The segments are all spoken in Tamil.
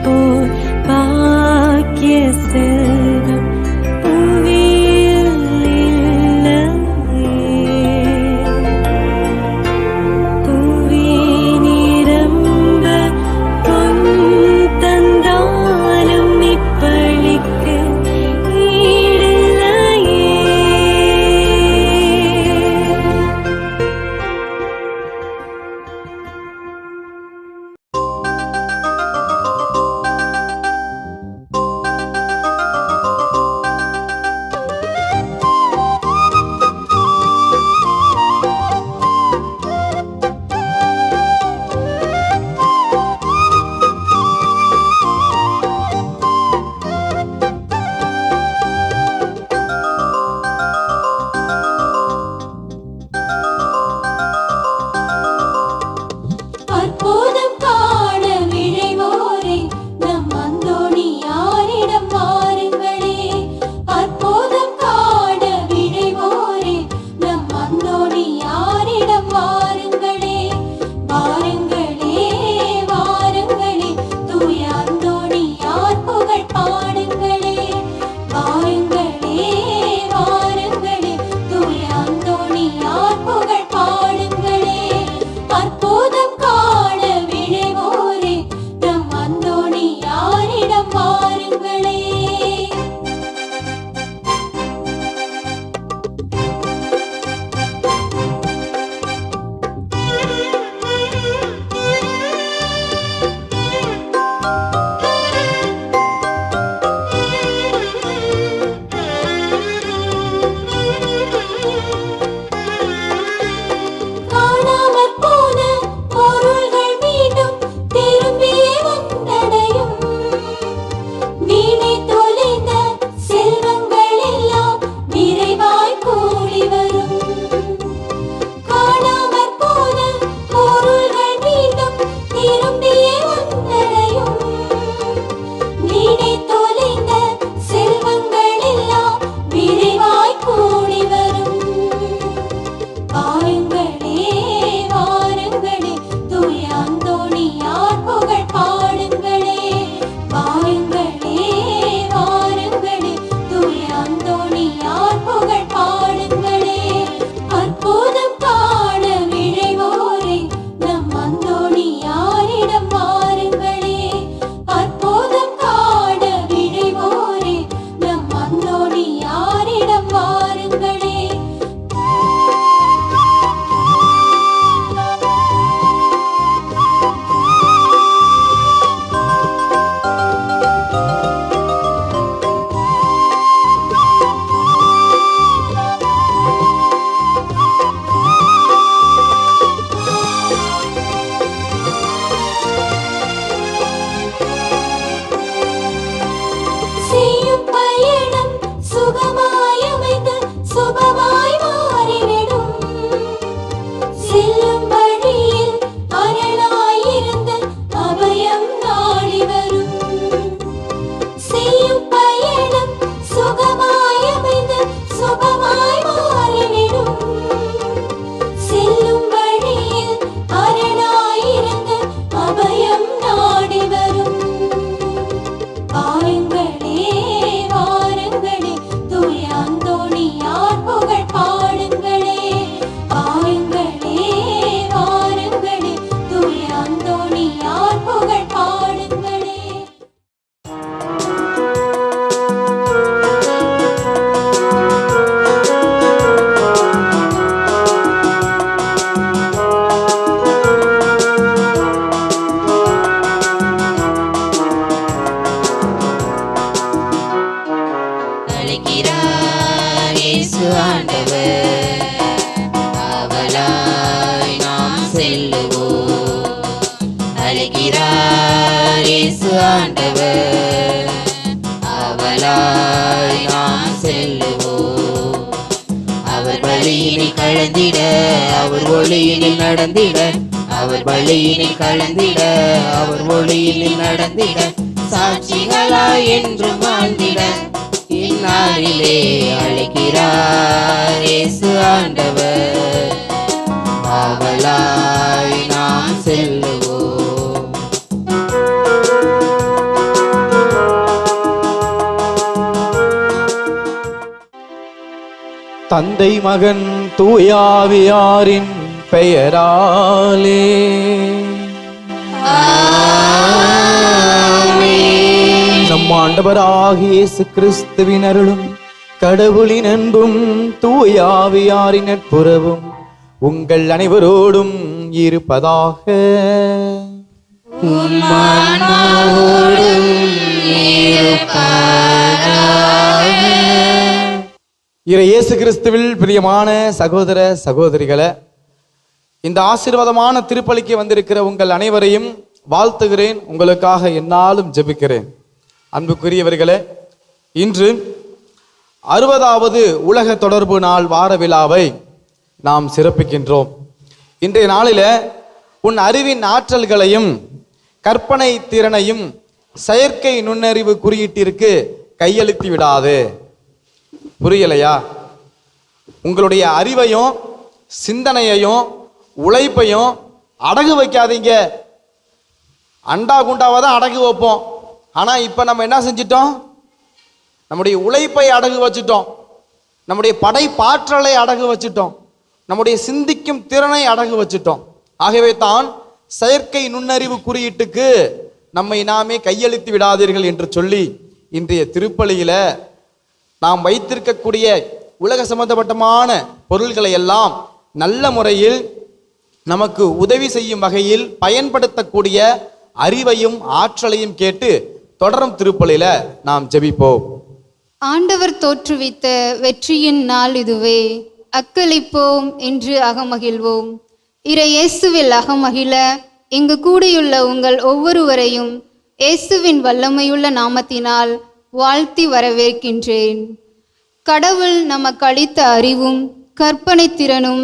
போர் பாக்கிய செல்வம் புவியில் இல்லையே. புவி நிரம்ப பொன் தந்தாலும் இப்பளிக்கு ஈடில்லையே. அற்புதம் காண விழைவோரே நம் அந்தோணியாரிடம் வாருங்களே. அற்புதம் காண விழைவோரே நம் அந்தோணியாரிடம் வாருங்களே. வாருங்களே வாருங்களே தூய அந்தோணியார் புகழ் பாடுங்களே. வாருங்களே வாருங்களே தூய அந்தோணியார் புகழ் பாடுங்களே. அற்புதம் காண விழைவோரே நம் அந்தோணியாரிடம் வாருங்களே. காணாமற் போன பொருள்கள் மீண்டும் திரும்பியே வந்தடையும். வீணை தொலைந்த செல்வங்கள் எல்லாம் நிறைவாய் கூடி வரும். காணாமற் போன பொருள்கள் மீண்டும் திரும்பியே வந்தடையும். வீணை தொலைந்த செல்வங்கள் எல்லாம் நிறைவாய் கூடி வரும். வாருங்களே வாருங்களே தூய அந்தோணியார் புகழ் பாடுங்களே. வாருங்களே வாருங்களே தூய அந்தோணியார் புகழ் பாடுங்களே. அற்புதம் காண விழைவோரே நம் அந்தோணியாரிடம் வாருங்களே. அற்புதம் காண விழைவோரே நம் அந்தோணியாரிடம் வாருங்களே. செய்யும் பயணம் சுகமாய் அமைந்து சுபமாய் மாறிவிடும். செல்லும் வழியில் அரணாயிருந்து அபயம் நாடி வரும். செய்யும் பயணம் சுகமாய் அமைந்து சுபமாய் மாறிவிடும். செல்லும் வழியில் அரணாயிருந்து அபயம் நாடி வரும். வாருங்களே வாருங்களே தூய அந்தோணியார் புகழ் பாடுங்களே. வாருங்களே வாருங்களே தூய அந்தோணியார் புகழ் பாடுங்களே. அழைக்கிறார் இயேசு ஆண்டவர், அவளாய் நாம் செல்லுவோம். அழைக்கிறார் இயேசு ஆண்டவர், அவளாய் நாம் செல்லுவோம். அவர் வழியினில் கலந்திட, அவர் ஒளியினில் நடந்திட, அவர் வழியினில் கலந்திட, அவர் ஒளியினில் நடந்திட, சாட்சிகளாய் என்றும் வாழ்ந்திட இந்நாளிலே அழைக்கிறார் இயேசு ஆண்டவர். ஆவலாய் நாம் செல்லுவோம். தந்தை மகன் தூயாவியாரின் பெயராலே. நம் ஆண்டவராகிய இயேசு கிறிஸ்துவின் அருளும் கடவுளின் அன்பும் தூயாவியாரின் நட்புறவும் உங்கள் அனைவரோடும் இருப்பதாக. இயேசு கிறிஸ்துவில் பிரியமான சகோதர சகோதரிகளே, இந்த ஆசீர்வாதமான திருப்பலிக்கு வந்திருக்கிற உங்கள் அனைவரையும் வாழ்த்துகிறேன். உங்களுக்காக என்னாலும் ஜெபிக்கிறேன். அன்புக்குரியவர்களே, இன்று 60வது உலக தொடர்பு நாள் வார விழாவை நாம் சிறப்பிக்கின்றோம். இன்றைய நாளில் உன் அறிவின் ஆற்றல்களையும் கற்பனை திறனையும் செயற்கை நுண்ணறிவு குறியீட்டிற்கு கையெழுத்தி விடாது. புரியலையா? உங்களுடைய அறிவையும் சிந்தனையையும் உழைப்பையும் அடகு வைக்காதீங்க. அண்டா குண்டாவை தான் அடகு வைப்போம். ஆனால் இப்போ நம்ம என்ன செஞ்சிட்டோம்? நம்முடைய உழைப்பை அடகு வச்சுட்டோம், நம்முடைய படைப்பாற்றலை அடகு வச்சுட்டோம், நம்முடைய சிந்திக்கும் திறனை அடகு வச்சுட்டோம். ஆகவே தான் செயற்கை நுண்ணறிவு குறியீட்டுக்கு நம்மை நாமே கையெழுத்து விடாதீர்கள் என்று சொல்லி இன்றைய திருப்பலியில் நாம் வைத்திருக்கக்கூடிய உலக சம்பந்தப்பட்டமான பொருள்களை எல்லாம் நல்ல முறையில் நமக்கு உதவி செய்யும் வகையில் பயன்படுத்தக்கூடிய அறிவையும் ஆற்றலையும் கேட்டு தொடரும் திருப்பலியில நாம் ஜெபிப்போம். ஆண்டவர் தோற்றுவித்த வெற்றியின் நாள் இதுவே, அக்களிப்போம் என்று அகமகிழ்வோம். இறை இயேசுவில் அகமகிழ இங்கு கூடியுள்ள உங்கள் ஒவ்வொருவரையும் இயேசுவின் வல்லமையுள்ள நாமத்தினால் வாழ்த்தி வரவேற்கின்றேன். கடவுள் நமக்கு அளித்த அறிவும் கற்பனை திறனும்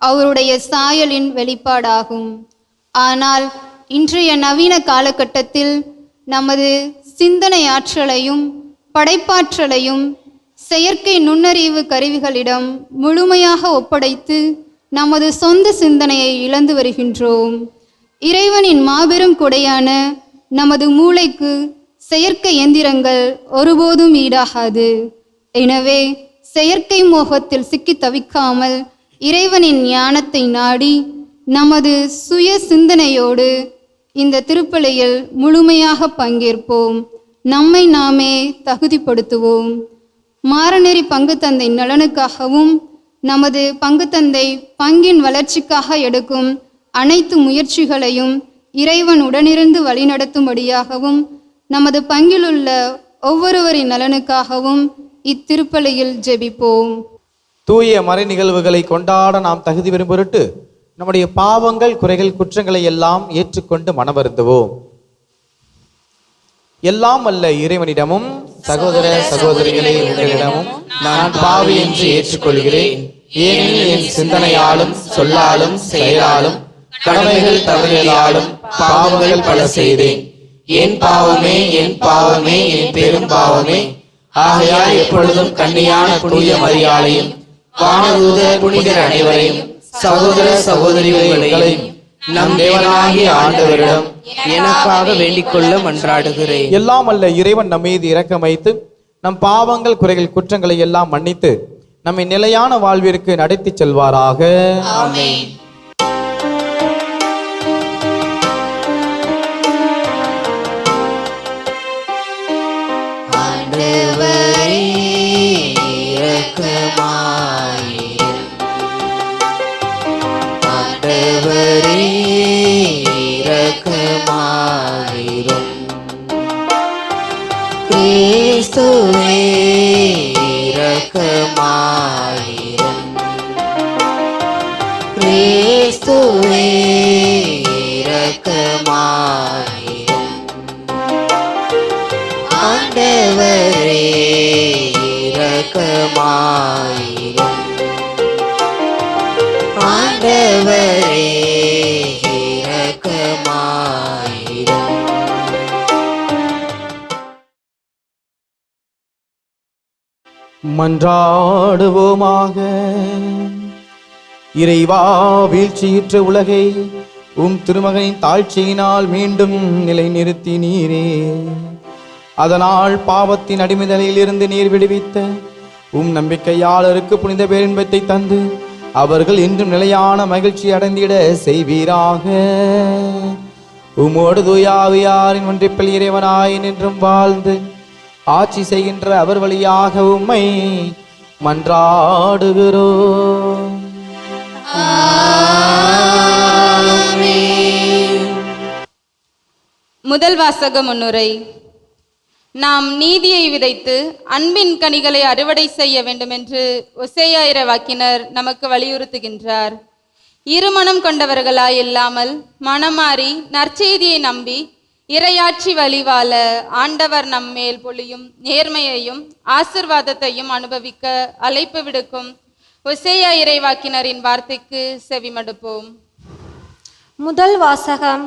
அவருடைய சாயலின் வெளிப்பாடாகும். ஆனால் இன்றைய நவீன காலகட்டத்தில் நமது சிந்தனை ஆற்றலையும் படைப்பாற்றலையும் செயற்கை நுண்ணறிவு கருவிகளிடம் முழுமையாக ஒப்படைத்து நமது சொந்த சிந்தனையை இழந்து வருகின்றோம். இறைவனின் மாபெரும் கொடையான நமது மூளைக்கு செயற்கை எந்திரங்கள் ஒருபோதும் ஈடாகாது. எனவே செயற்கை மோகத்தில் சிக்கி தவிக்காமல் இறைவனின் ஞானத்தை நாடி நமது சுய சிந்தனையோடு இந்த திருப்பலியில் முழுமையாக பங்கேற்போம். நம்மை நாமே தகுதிப்படுத்துவோம். மாறநெறி பங்குத்தந்தை நலனுக்காகவும் நமது பங்குத்தந்தை பங்கின் வளர்ச்சிக்காக எடுக்கும் அனைத்து முயற்சிகளையும் இறைவன் உடனிருந்து வழிநடத்தும்படியாகவும் நமது பங்கிலுள்ள ஒவ்வொருவரின் நலனுக்காகவும் இத்திருப்பலியில் ஜெபிப்போம். தூய மறை நிகழ்வுகளை கொண்டாட நாம் தகுதி பெறும் பொருட்டு நம்முடைய பாவங்கள் குறைகள் குற்றங்களை எல்லாம் ஏற்றுக்கொண்டு மனவருந்துவோம். எல்லாம் அல்ல இறைவனிடமும் சகோதர சகோதரிகளே உங்களிடமும் நான் பாவி என்று ஏற்றுக்கொள்கிறேன். ஏனெனில் என் சிந்தனையாலும் சொல்லாலும் செயலாலும் கடமைகள் தவறியதாலும் பாவங்கள் பல செய்தேன். என் பாவமே என் பாவமே என் பெரும் பாவமே. ஆகையால் எப்பொழுதும் கன்னியான தூய மரியாதையும் வானதூத புனிதர் அனைவரையும் சகோதர சகோதரிகளையும் நம் தேவனாகிய ஆண்டவரிடம் எனக்காக வேண்டிக் கொள்ள மன்றாடுகிறேன். எல்லாம் அல்ல இறைவன் நம் மீது இரக்கம் வைத்து நம் பாவங்கள் குறைகள் குற்றங்களை எல்லாம் மன்னித்து நம்மை நிலையான வாழ்விற்கு நடத்தி செல்வாராக. ஆமென். கிறிஸ்துவே இரக்கமாயிரும். கிறிஸ்துவே இரக்கமாயிரும். ஆண்டவரே இரக்கமாயிரும். ஆண்டவரே இரக்கமாயிரும். மன்றாடுவோமாக. இறைவா, வீழ்ச்சியுற்ற உலகை திருமகனின் தாழ்ச்சியினால் மீண்டும் நிலைநிறுத்தினீரே. அதனால் பாவத்தின் அடிமைதலையிலிருந்து நீர் விடுவித்த நம்பிக்கையாளருக்கு புனித பேரின்பத்தை தந்து அவர்கள் இன்றும் நிலையான மகிழ்ச்சி அடைந்திட செய்வீராக. உமோடு தூயாவியாரின் ஒன்றிப்பில் இறைவனாய் நின்றும் வாழ்ந்து ஆட்சி செய்கின்ற அவர் வழியாக உம்மை மன்றாடுகிறோம். முதல் வாசக முன்னுரை. நாம் நீதியை விதைத்து அன்பின் கனிகளை அறுவடை செய்ய வேண்டும் என்று ஒசேயா இறைவாக்கினர் நமக்கு வலியுறுத்துகின்றார். இருமனம் கொண்டவர்களாய் இல்லாமல் மனமாறி நற்செய்தியை நம்பி இறையாட்சி வழிவாழ ஆண்டவர் நம்மேல் பொழியும் நேர்மையையும் ஆசிர்வாதத்தையும் அனுபவிக்க அழைப்பு விடுக்கும் ஒசேயா இறைவாக்கினரின் வார்த்தைக்கு செவிமடுப்போம். முதல் வாசகம்.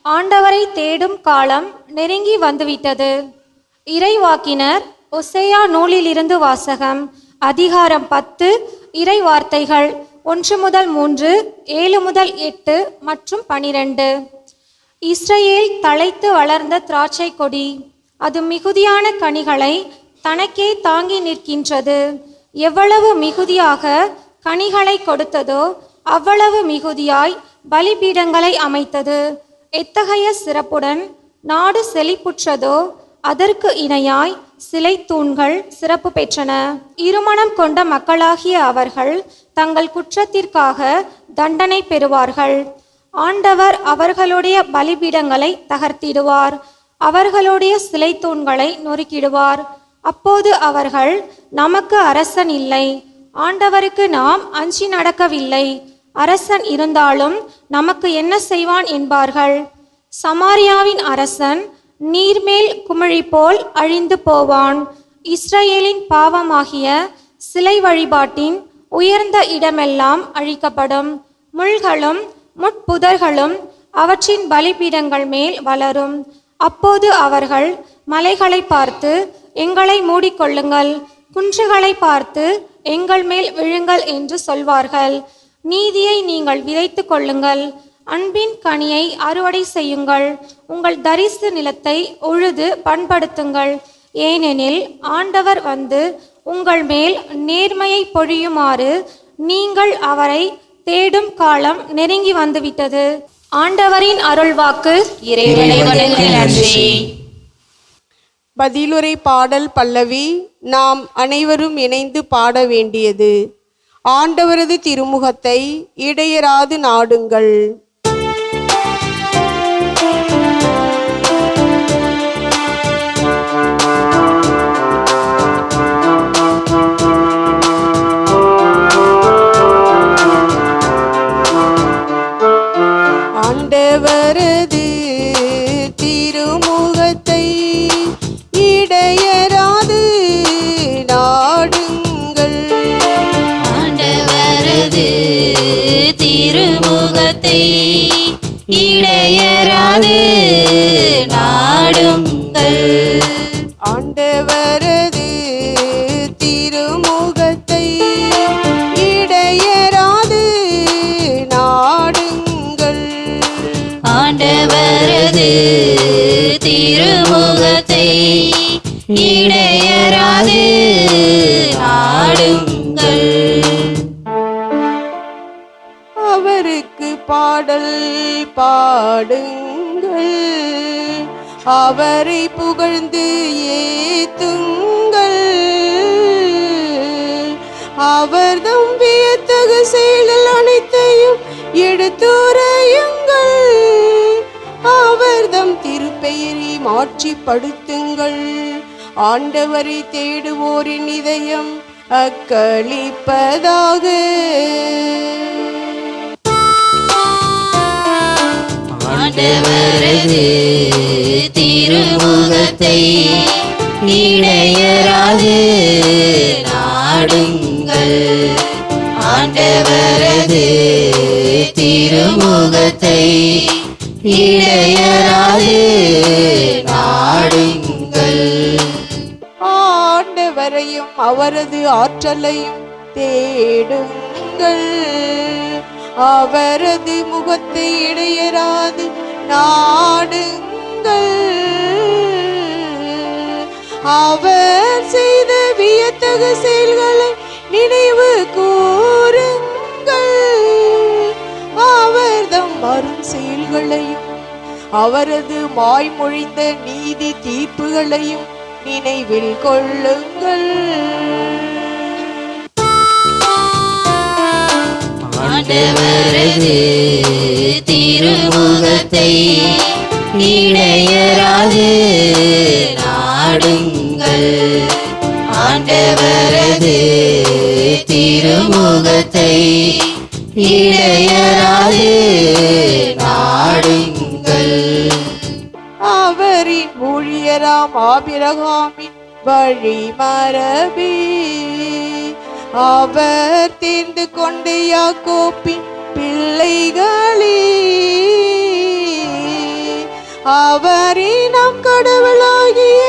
ஆண்டவரை தேடும் காலம் நெருங்கி வந்துவிட்டது. இறைவாக்கினர் ஒசேயா நூலிலிருந்து வாசகம். அதிகாரம் 10, இறை வார்த்தைகள் 1 முதல் 3, 7 முதல் 8 மற்றும் 12. இஸ்ரவேல் தழைத்து வளர்ந்த திராட்சை கொடி, அது மிகுதியான கனிகளை தனக்கே தாங்கி நிற்கின்றது. எவ்வளவு மிகுதியாக கனிகளை கொடுத்ததோ அவ்வளவு மிகுதியாய் பலிபீடங்களை அமைத்தது. எத்தகைய சிறப்புடன் நாடு செழிப்புற்றதோ அதற்கு இணையாய் சிலை தூண்கள் சிறப்பு பெற்றன. இருமனம் கொண்ட மக்களாகிய அவர்கள் தங்கள் குற்றத்திற்காக தண்டனை பெறுவார்கள். ஆண்டவர் அவர்களுடைய பலிபீடங்களை தகர்த்திடுவார், அவர்களுடைய சிலை தூண்களை நொறுக்கிடுவார். அப்போது அவர்கள், நமக்கு அரசன் இல்லை, ஆண்டவருக்கு நாம் அஞ்சி நடக்கவில்லை, அரசன் இருந்தாலும் நமக்கு என்ன செய்வான் என்பார்கள். சமாரியாவின் அரசன் நீர்மேல் குமிழி போல் அழிந்து போவான். இஸ்ரவேலின் பாவமாகிய சிலை வழிபாட்டின் உயர்ந்த இடமெல்லாம் அழிக்கப்படும். முள்களும் முட்புதர்களும் அவற்றின் பலிபீடங்கள் மேல் வளரும். அப்போது அவர்கள் மலைகளை பார்த்து, எங்களை மூடிக்கொள்ளுங்கள், குன்றுகளை பார்த்து எங்கள் மேல் விழுங்கள் என்று சொல்வார்கள். நீதியை நீங்கள் விதைத்து கொள்ளுங்கள், அன்பின் கனியை அறுவடை செய்யுங்கள், உங்கள் தரிசு நிலத்தை உழுது பண்படுத்துங்கள். ஏனெனில் ஆண்டவர் வந்து உங்கள் மேல் நேர்மையை பொழியுமாறு நீங்கள் அவரை தேடும் காலம் நெருங்கி வந்துவிட்டது. ஆண்டவரின் அருள்வாக்கு. இறைவனுக்கு நன்றி. பதிலுரை பாடல் பல்லவி. நாம் அனைவரும் இணைந்து பாட வேண்டியது. ஆண்டவரது திருமுகத்தை இடையராது நாடுங்கள். ஆண்டவரது திருமுகத்தை இடையராது நாடுங்கள். ஆண்டவரது திருமுகத்தை இடையராது நாடுங்கள். ஆண்டவரது திருமுகத்தை இடையராது நாடுங்கள். ஆண்டவரது திருமுகத்தை இடையராது நாடுங்கள். அவருக்கு பாடல் பாடுங்கள், அவரை புகழ்ந்து ஏத்துங்கள். அவர்தம் வியத்தகு செயல்கள் அனைத்தையும் எடுத்துரையுங்கள். அவர்தம் திருப்பெயரை மாற்றிப்படுத்துங்கள். ஆண்டவரை தேடுவோரின் இதயம் அக்களிப்பதாக. ஆண்டவரது திருமுகத்தை இடையராது நாடுங்கள். ஆண்டவரது திருமுகத்தை இடையராது நாடுங்கள். ஆண்டவரையும் அவரது ஆற்றலையும் தேடுங்கள். அவரது முகத்தை இடையராது நாடுங்கள். அவர் செய்த விய வியத்தகு செயல்களை நினைவு கூறுங்கள். அவர்தம் அரும் செயல்களையும் அவரது வாய்மொழிந்த நீதி தீர்ப்புகளையும் நினைவில் கொள்ளுங்கள். ஆண்டவரது திருமுகத்தை இடையராது நாடுங்கள். ஆண்டவரது திருமுகத்தை இடையராது நாடுங்கள். அவரின் ஊழியராம் ஆபிரகாமின் வழி மரபே அவர் தேர்ந்து கொண்ட யாக்கோப்பின் பிள்ளைகளே அவரே நம் கடவுளாகிய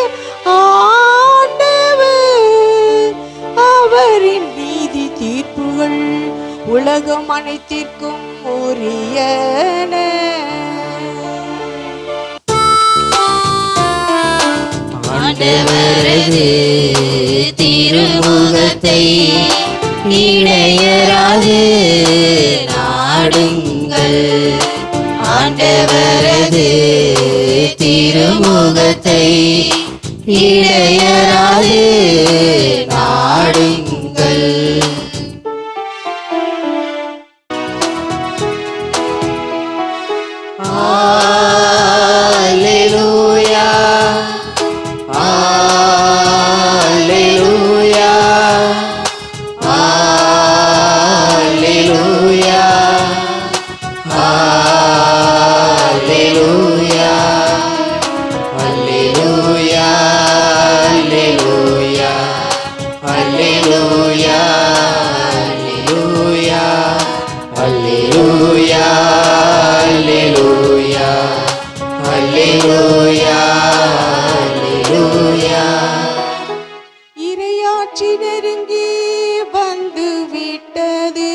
ஆண்டவர். அவரின் நீதி தீர்ப்புகள் உலகம் அனைத்திற்கும் உரியன. ஆண்டவரது திருமுகத்தை இடையராது நாடுங்கள். ஆண்டவரது திருமுகத்தை இடையராது நாடுங்கள். அல்லேலூயா அல்லேலூயா அல்லேலூயா அல்லேலூயா அல்லேலூயா அல்லேலூயா அல்லேலூயா அல்லேலூயா அல்லேலூயா அல்லேலூயா அல்லேலூயா. இறையாட்சி நெருங்கி வந்து விட்டது.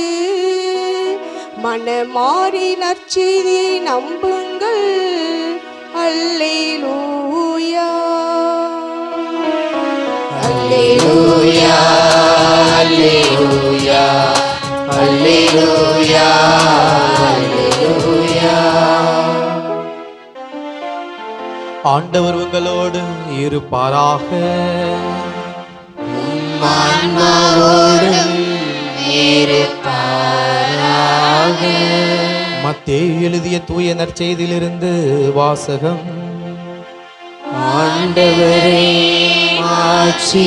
மனமாறி நற்செய்தியை நம்புங்கள். அல்லேலூயா அல்லேலூயா அல்லேலூயா அல்லேலூயா அல்லேலூயா. ஆண்டவர் உங்களோடு இருப்பாராக. ஆன்மாவோடும் இருப்பாராக. மத்தேயு எழுதிய தூய நற்செய்தியிலிருந்து வாசகம். ஆண்டவரே ஆட்சி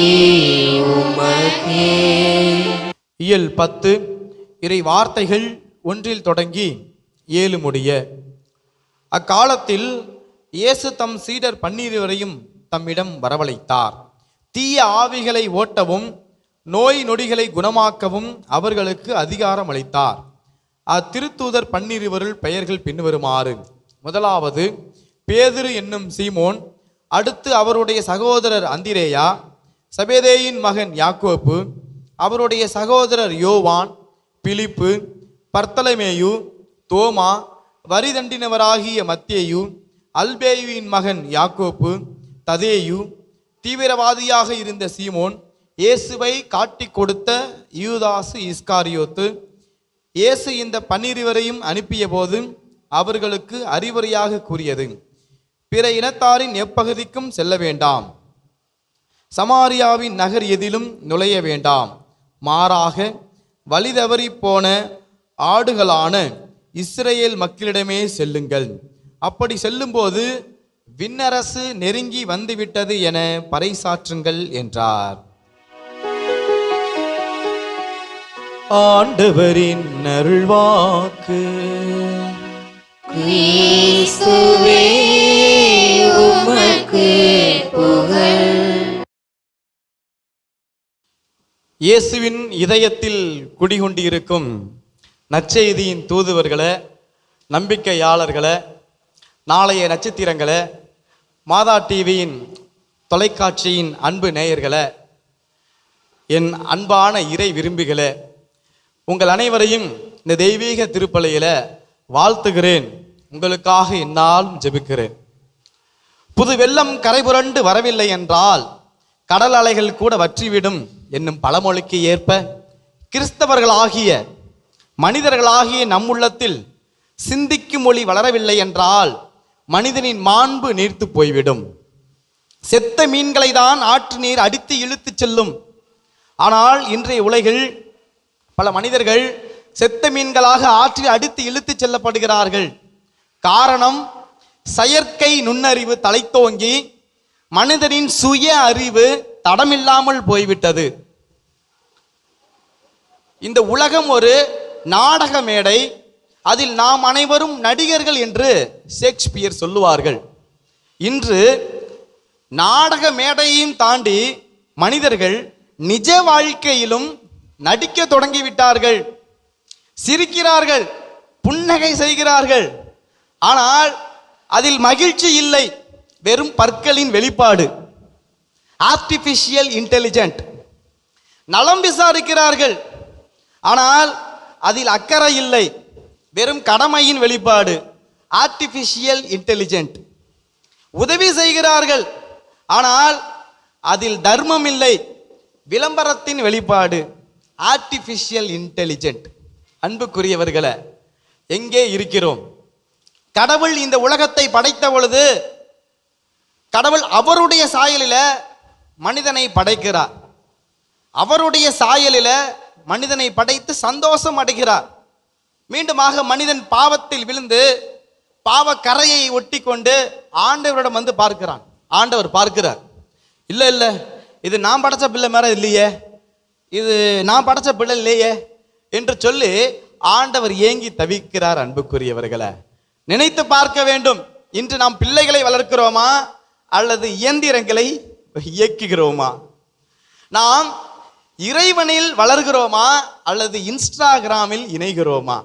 உமக்கே. இயல் 10 இறை வார்த்தைகள் 1 தொடங்கி 7 முடிய. அக்காலத்தில் இயேசு தம் சீடர் 12 தம்மிடம் வரவழைத்தார். தீய ஆவிகளை ஓட்டவும் நோய் நொடிகளை குணமாக்கவும் அவர்களுக்கு அதிகாரம் அளித்தார். அத்திருத்தூதர் 12 பெயர்கள் பின்வருமாறு. முதலாவது பேதுரு என்னும் சீமோன், அடுத்து அவருடைய சகோதரர் அந்திரேயா, சபேதேயின் மகன் யாக்கோப்பு, அவருடைய சகோதரர் யோவான், பிலிப்பு, பர்த்தலமேயு, தோமா, வரி தண்டினவராகிய மத்தேயு, அல்பேயுவின் மகன் யாக்கோப்பு, ததேயு, தீவிரவாதியாக இருந்த சீமோன், இயேசுவை காட்டிக் கொடுத்த யூதாசு இஸ்காரியோத்து. இயேசு இந்த 12 அனுப்பிய போது அவர்களுக்கு அறிவுரையாக கூறியது, பிற இனத்தாரின் எப்பகுதிக்கும் செல்ல வேண்டாம், சமாரியாவின் நகர் எதிலும் நுழைய வேண்டாம், மாறாக வழிதவறி போன ஆடுகளான இஸ்ரேல் மக்களிடமே செல்லுங்கள். அப்படி செல்லும்போது விண்ணரசு நெருங்கி வந்துவிட்டது என பறைசாற்றுங்கள் என்றார். ஆண்டவரின் அருள்வாக்கு. கிறிஸ்துவே உமக்கு புகழ். இயேசுவின் இதயத்தில் குடிகொண்டிருக்கும் நற்செய்தியின் தூதுவர்களே, நம்பிக்கையாளர்களே, நாளைய நட்சத்திரங்களே, மாதா டிவியின் தொலைக்காட்சியின் அன்பு நேயர்களே, என் அன்பான இறை விரும்பிகளே, உங்கள் அனைவரையும் இந்த தெய்வீக திருப்பலியில வாழ்த்துகிறேன். உங்களுக்காக என்னாலும் ஜெபிக்கிறேன். புது வெள்ளம் கரைபுரண்டு வரவில்லை என்றால் கடல் அலைகள் கூட வற்றிவிடும் என்னும் பழமொழிக்கு ஏற்ப கிறிஸ்தவர்களாகிய மனிதர்களாகிய நம்முள்ளத்தில் சிந்திக்கும் மொழி வளரவில்லை என்றால் மனிதனின் மாண்பு நீர்த்து போய்விடும். செத்த மீன்களை தான் ஆற்று நீர் அடித்து இழுத்து செல்லும். ஆனால் இன்றைய உலகில் பல மனிதர்கள் செத்த மீன்களாக ஆற்றில் அடித்து இழுத்து செல்லப்படுகிறார்கள். காரணம், செயற்கை நுண்ணறிவு தலைத்தோங்கி மனிதனின் சுய அறிவு தடமில்லாமல் போய்விட்டது. இந்த உலகம் ஒரு நாடக மேடை, அதில் நாம் அனைவரும் நடிகர்கள் என்று ஷேக்ஸ்பியர் சொல்லுவார்கள். இன்று நாடக மேடையையும் தாண்டி மனிதர்கள் நிஜ வாழ்க்கையிலும் நடிக்க தொடங்கிவிட்டார்கள். சிரிக்கிறார்கள், புன்னகை செய்கிறார்கள், ஆனால் அதில் மகிழ்ச்சி இல்லை, வெறும் பற்களின் வெளிப்பாடு. Artificial intelligent. நலம் விசாரிக்கிறார்கள், ஆனால் அதில் அக்கறை இல்லை, வெறும் கடமையின் வெளிப்பாடு. Artificial intelligent. உதவி செய்கிறார்கள், ஆனால் அதில் தர்மம் இல்லை, விளம்பரத்தின் வெளிப்பாடு. Artificial intelligent. அன்புக்குரியவர்களே, எங்கே இருக்கிறோம்? கடவுள் இந்த உலகத்தை படைத்த பொழுது கடவுள் அவருடைய சாயலில் மனிதனை படைக்கிறார். அவருடைய சாயலில் மனிதனை படைத்து சந்தோஷம் அடைகிறார். மீண்டுமாக மனிதன் பாவத்தில் விழுந்து பாவ கரையை ஒட்டி கொண்டு ஆண்டவரிடம் வந்து பார்க்கிறான். ஆண்டவர் பார்க்கிறார், இல்லை இல்லை, இது நான் படைச்ச பிள்ளை மேலே இல்லையே, இது நான் படைச்ச பிள்ளை இல்லையே என்று சொல்லி ஆண்டவர் ஏங்கி தவிக்கிறார். அன்புக்குரியவர்களை, நினைத்து பார்க்க வேண்டும். இன்று நாம் பிள்ளைகளை வளர்க்கிறோமா அல்லது இயந்திரங்களை இயக்குகிறோமா? நாம் இறைவனில் வளர்கிறோமா அல்லது இன்ஸ்டாகிராமில் இணைகிறோமா?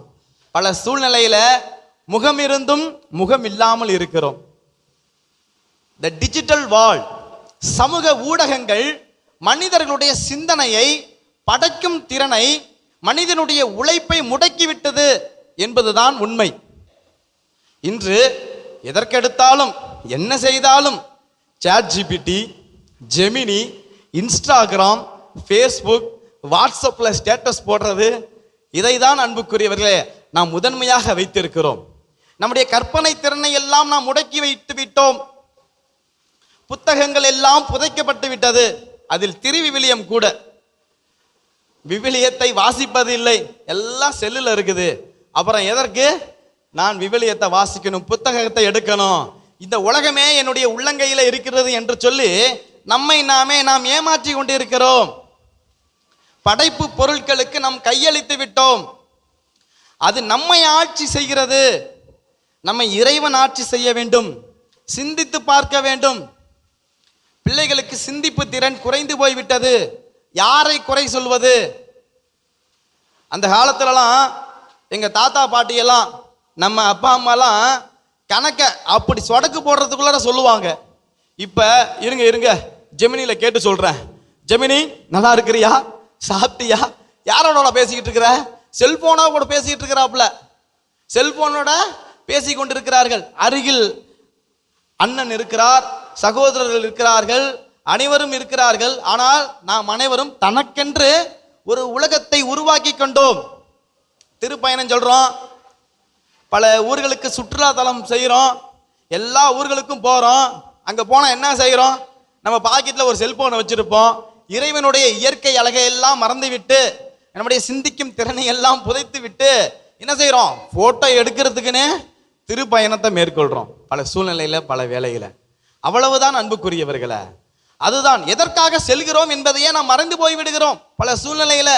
பல சூழ்நிலையில முகம் இருந்தும் முகம் இல்லாமல் இருக்கிறோம். த டிஜிட்டல் வால், சமூக ஊடகங்கள் மனிதர்களுடைய சிந்தனையை, படைக்கும் திறனை, மனிதனுடைய உழைப்பை முடக்கிவிட்டது என்பதுதான் உண்மை. இன்று எதற்கெடுத்தாலும் என்ன செய்தாலும் ChatGPT, ஜெமினி, இன்ஸ்டாகிராம், ஃபேஸ்புக், வாட்ஸ்அப்பில் ஸ்டேட்டஸ் போடுறது, இதை தான் அன்புக்குரியவர்களே நாம் முதன்மையாக வைத்திருக்கிறோம். நம்முடைய கற்பனை திறனை எல்லாம் நாம் முடக்கி வைத்து விட்டோம். புத்தகங்கள் எல்லாம் புதைக்கப்பட்டு விட்டது. அதில் திருவிவிலியம் கூட. விவிலியத்தை வாசிப்பது இல்லை, எல்லாம் செல்லில் இருக்குது. அப்புறம் எதற்கு நான் விவிலியத்தை வாசிக்கணும், புத்தகத்தை எடுக்கணும்? இந்த உலகமே என்னுடைய உள்ளங்கையில் இருக்கிறது என்று சொல்லி நம்மை நாம் ஏமாற்றி கொண்டிருக்கிறோம். படைப்பு பொருட்களுக்கு நாம் கையளித்து விட்டோம். அது நம்மை ஆட்சி செய்கிறது. நம்மை இறைவன் ஆட்சி செய்ய வேண்டும். சிந்தித்து பார்க்க வேண்டும். பிள்ளைகளுக்கு சிந்திப்பு திறன் குறைந்து போய்விட்டது. யாரை குறை சொல்வது? அந்த காலத்துலலாம் எங்க தாத்தா பாட்டியெல்லாம், நம்ம அப்பா அம்மாலாம் கணக்க அப்படி சொடக்கு போடுறதுக்குள்ளார சொல்லுவாங்க. இப்ப இருங்க ஜெமினியில கேட்டு சொல்றேன். ஜெமினி, நல்லா இருக்கிறியா? சாப்பிட்டியா? யாரோட பேசிக்கிட்டு இருக்கிற? செல்போனா கூட பேசிக்கிட்டு இருக்கிறாப்புல. செல்போனோட பேசி கொண்டிருக்கிறார்கள். அருகில் அண்ணன் இருக்கிறார், சகோதரர்கள் இருக்கிறார்கள், அனைவரும் இருக்கிறார்கள். ஆனால் நாம் அனைவரும் தனக்கென்று ஒரு உலகத்தை உருவாக்கி கொண்டோம். திருப்பயணம் சொல்றோம், பல ஊர்களுக்கு சுற்றுலா தலம் செய்கிறோம், எல்லா ஊர்களுக்கும் போகிறோம். அங்கே போனால் என்ன செய்கிறோம்? நம்ம பாக்கெட்டில் ஒரு செல்போனை வச்சுருப்போம். இறைவனுடைய இயற்கை அழகை எல்லாம் மறந்து விட்டு, நம்முடைய சிந்திக்கும் திறனை எல்லாம் புதைத்து விட்டு என்ன செய்கிறோம்? ஃபோட்டோ எடுக்கிறதுக்குன்னு திருப்பயணத்தை மேற்கொள்கிறோம். பல சூழ்நிலையில், பல வேலையில். அவ்வளவுதான் அன்புக்குரியவர்களை. அதுதான் எதற்காக செல்கிறோம் என்பதையே நாம் மறந்து போய்விடுகிறோம். பல சூழ்நிலையில்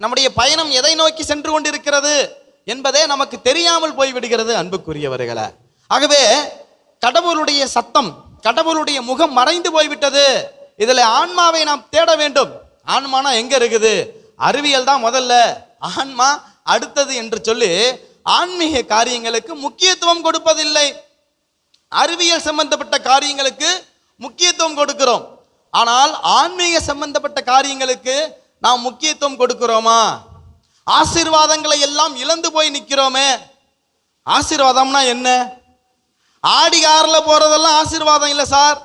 நம்முடைய பயணம் எதை நோக்கி சென்று கொண்டிருக்கிறது என்பதே நமக்கு தெரியாமல் போய்விடுகிறது அன்புக்குரியவர்களை. ஆகவே கடவுளுடைய சத்தம், கடவுளுடைய முகம் மறைந்து போய்விட்டது. இதில் ஆன்மாவை நாம் தேட வேண்டும். ஆன்மானா எங்க இருக்குது? அறிவியல் தான் முதல்ல, ஆன்மா அடுத்தது என்று சொல்லி ஆன்மீக காரியங்களுக்கு முக்கியத்துவம் கொடுப்பதில்லை. அறிவியல் சம்பந்தப்பட்ட காரியங்களுக்கு முக்கியத்துவம் கொடுக்கிறோம். ஆனால் ஆன்மீக சம்பந்தப்பட்ட காரியங்களுக்கு நாம் முக்கியத்துவம் கொடுக்கிறோமா? ஆசீர்வாதங்களை எல்லாம் இழந்து போய் நிற்கிறோமே. ஆசீர்வாதம்னா என்ன? ஆடி காரில் போறதெல்லாம் ஆசீர்வாதம் இல்லை சார்.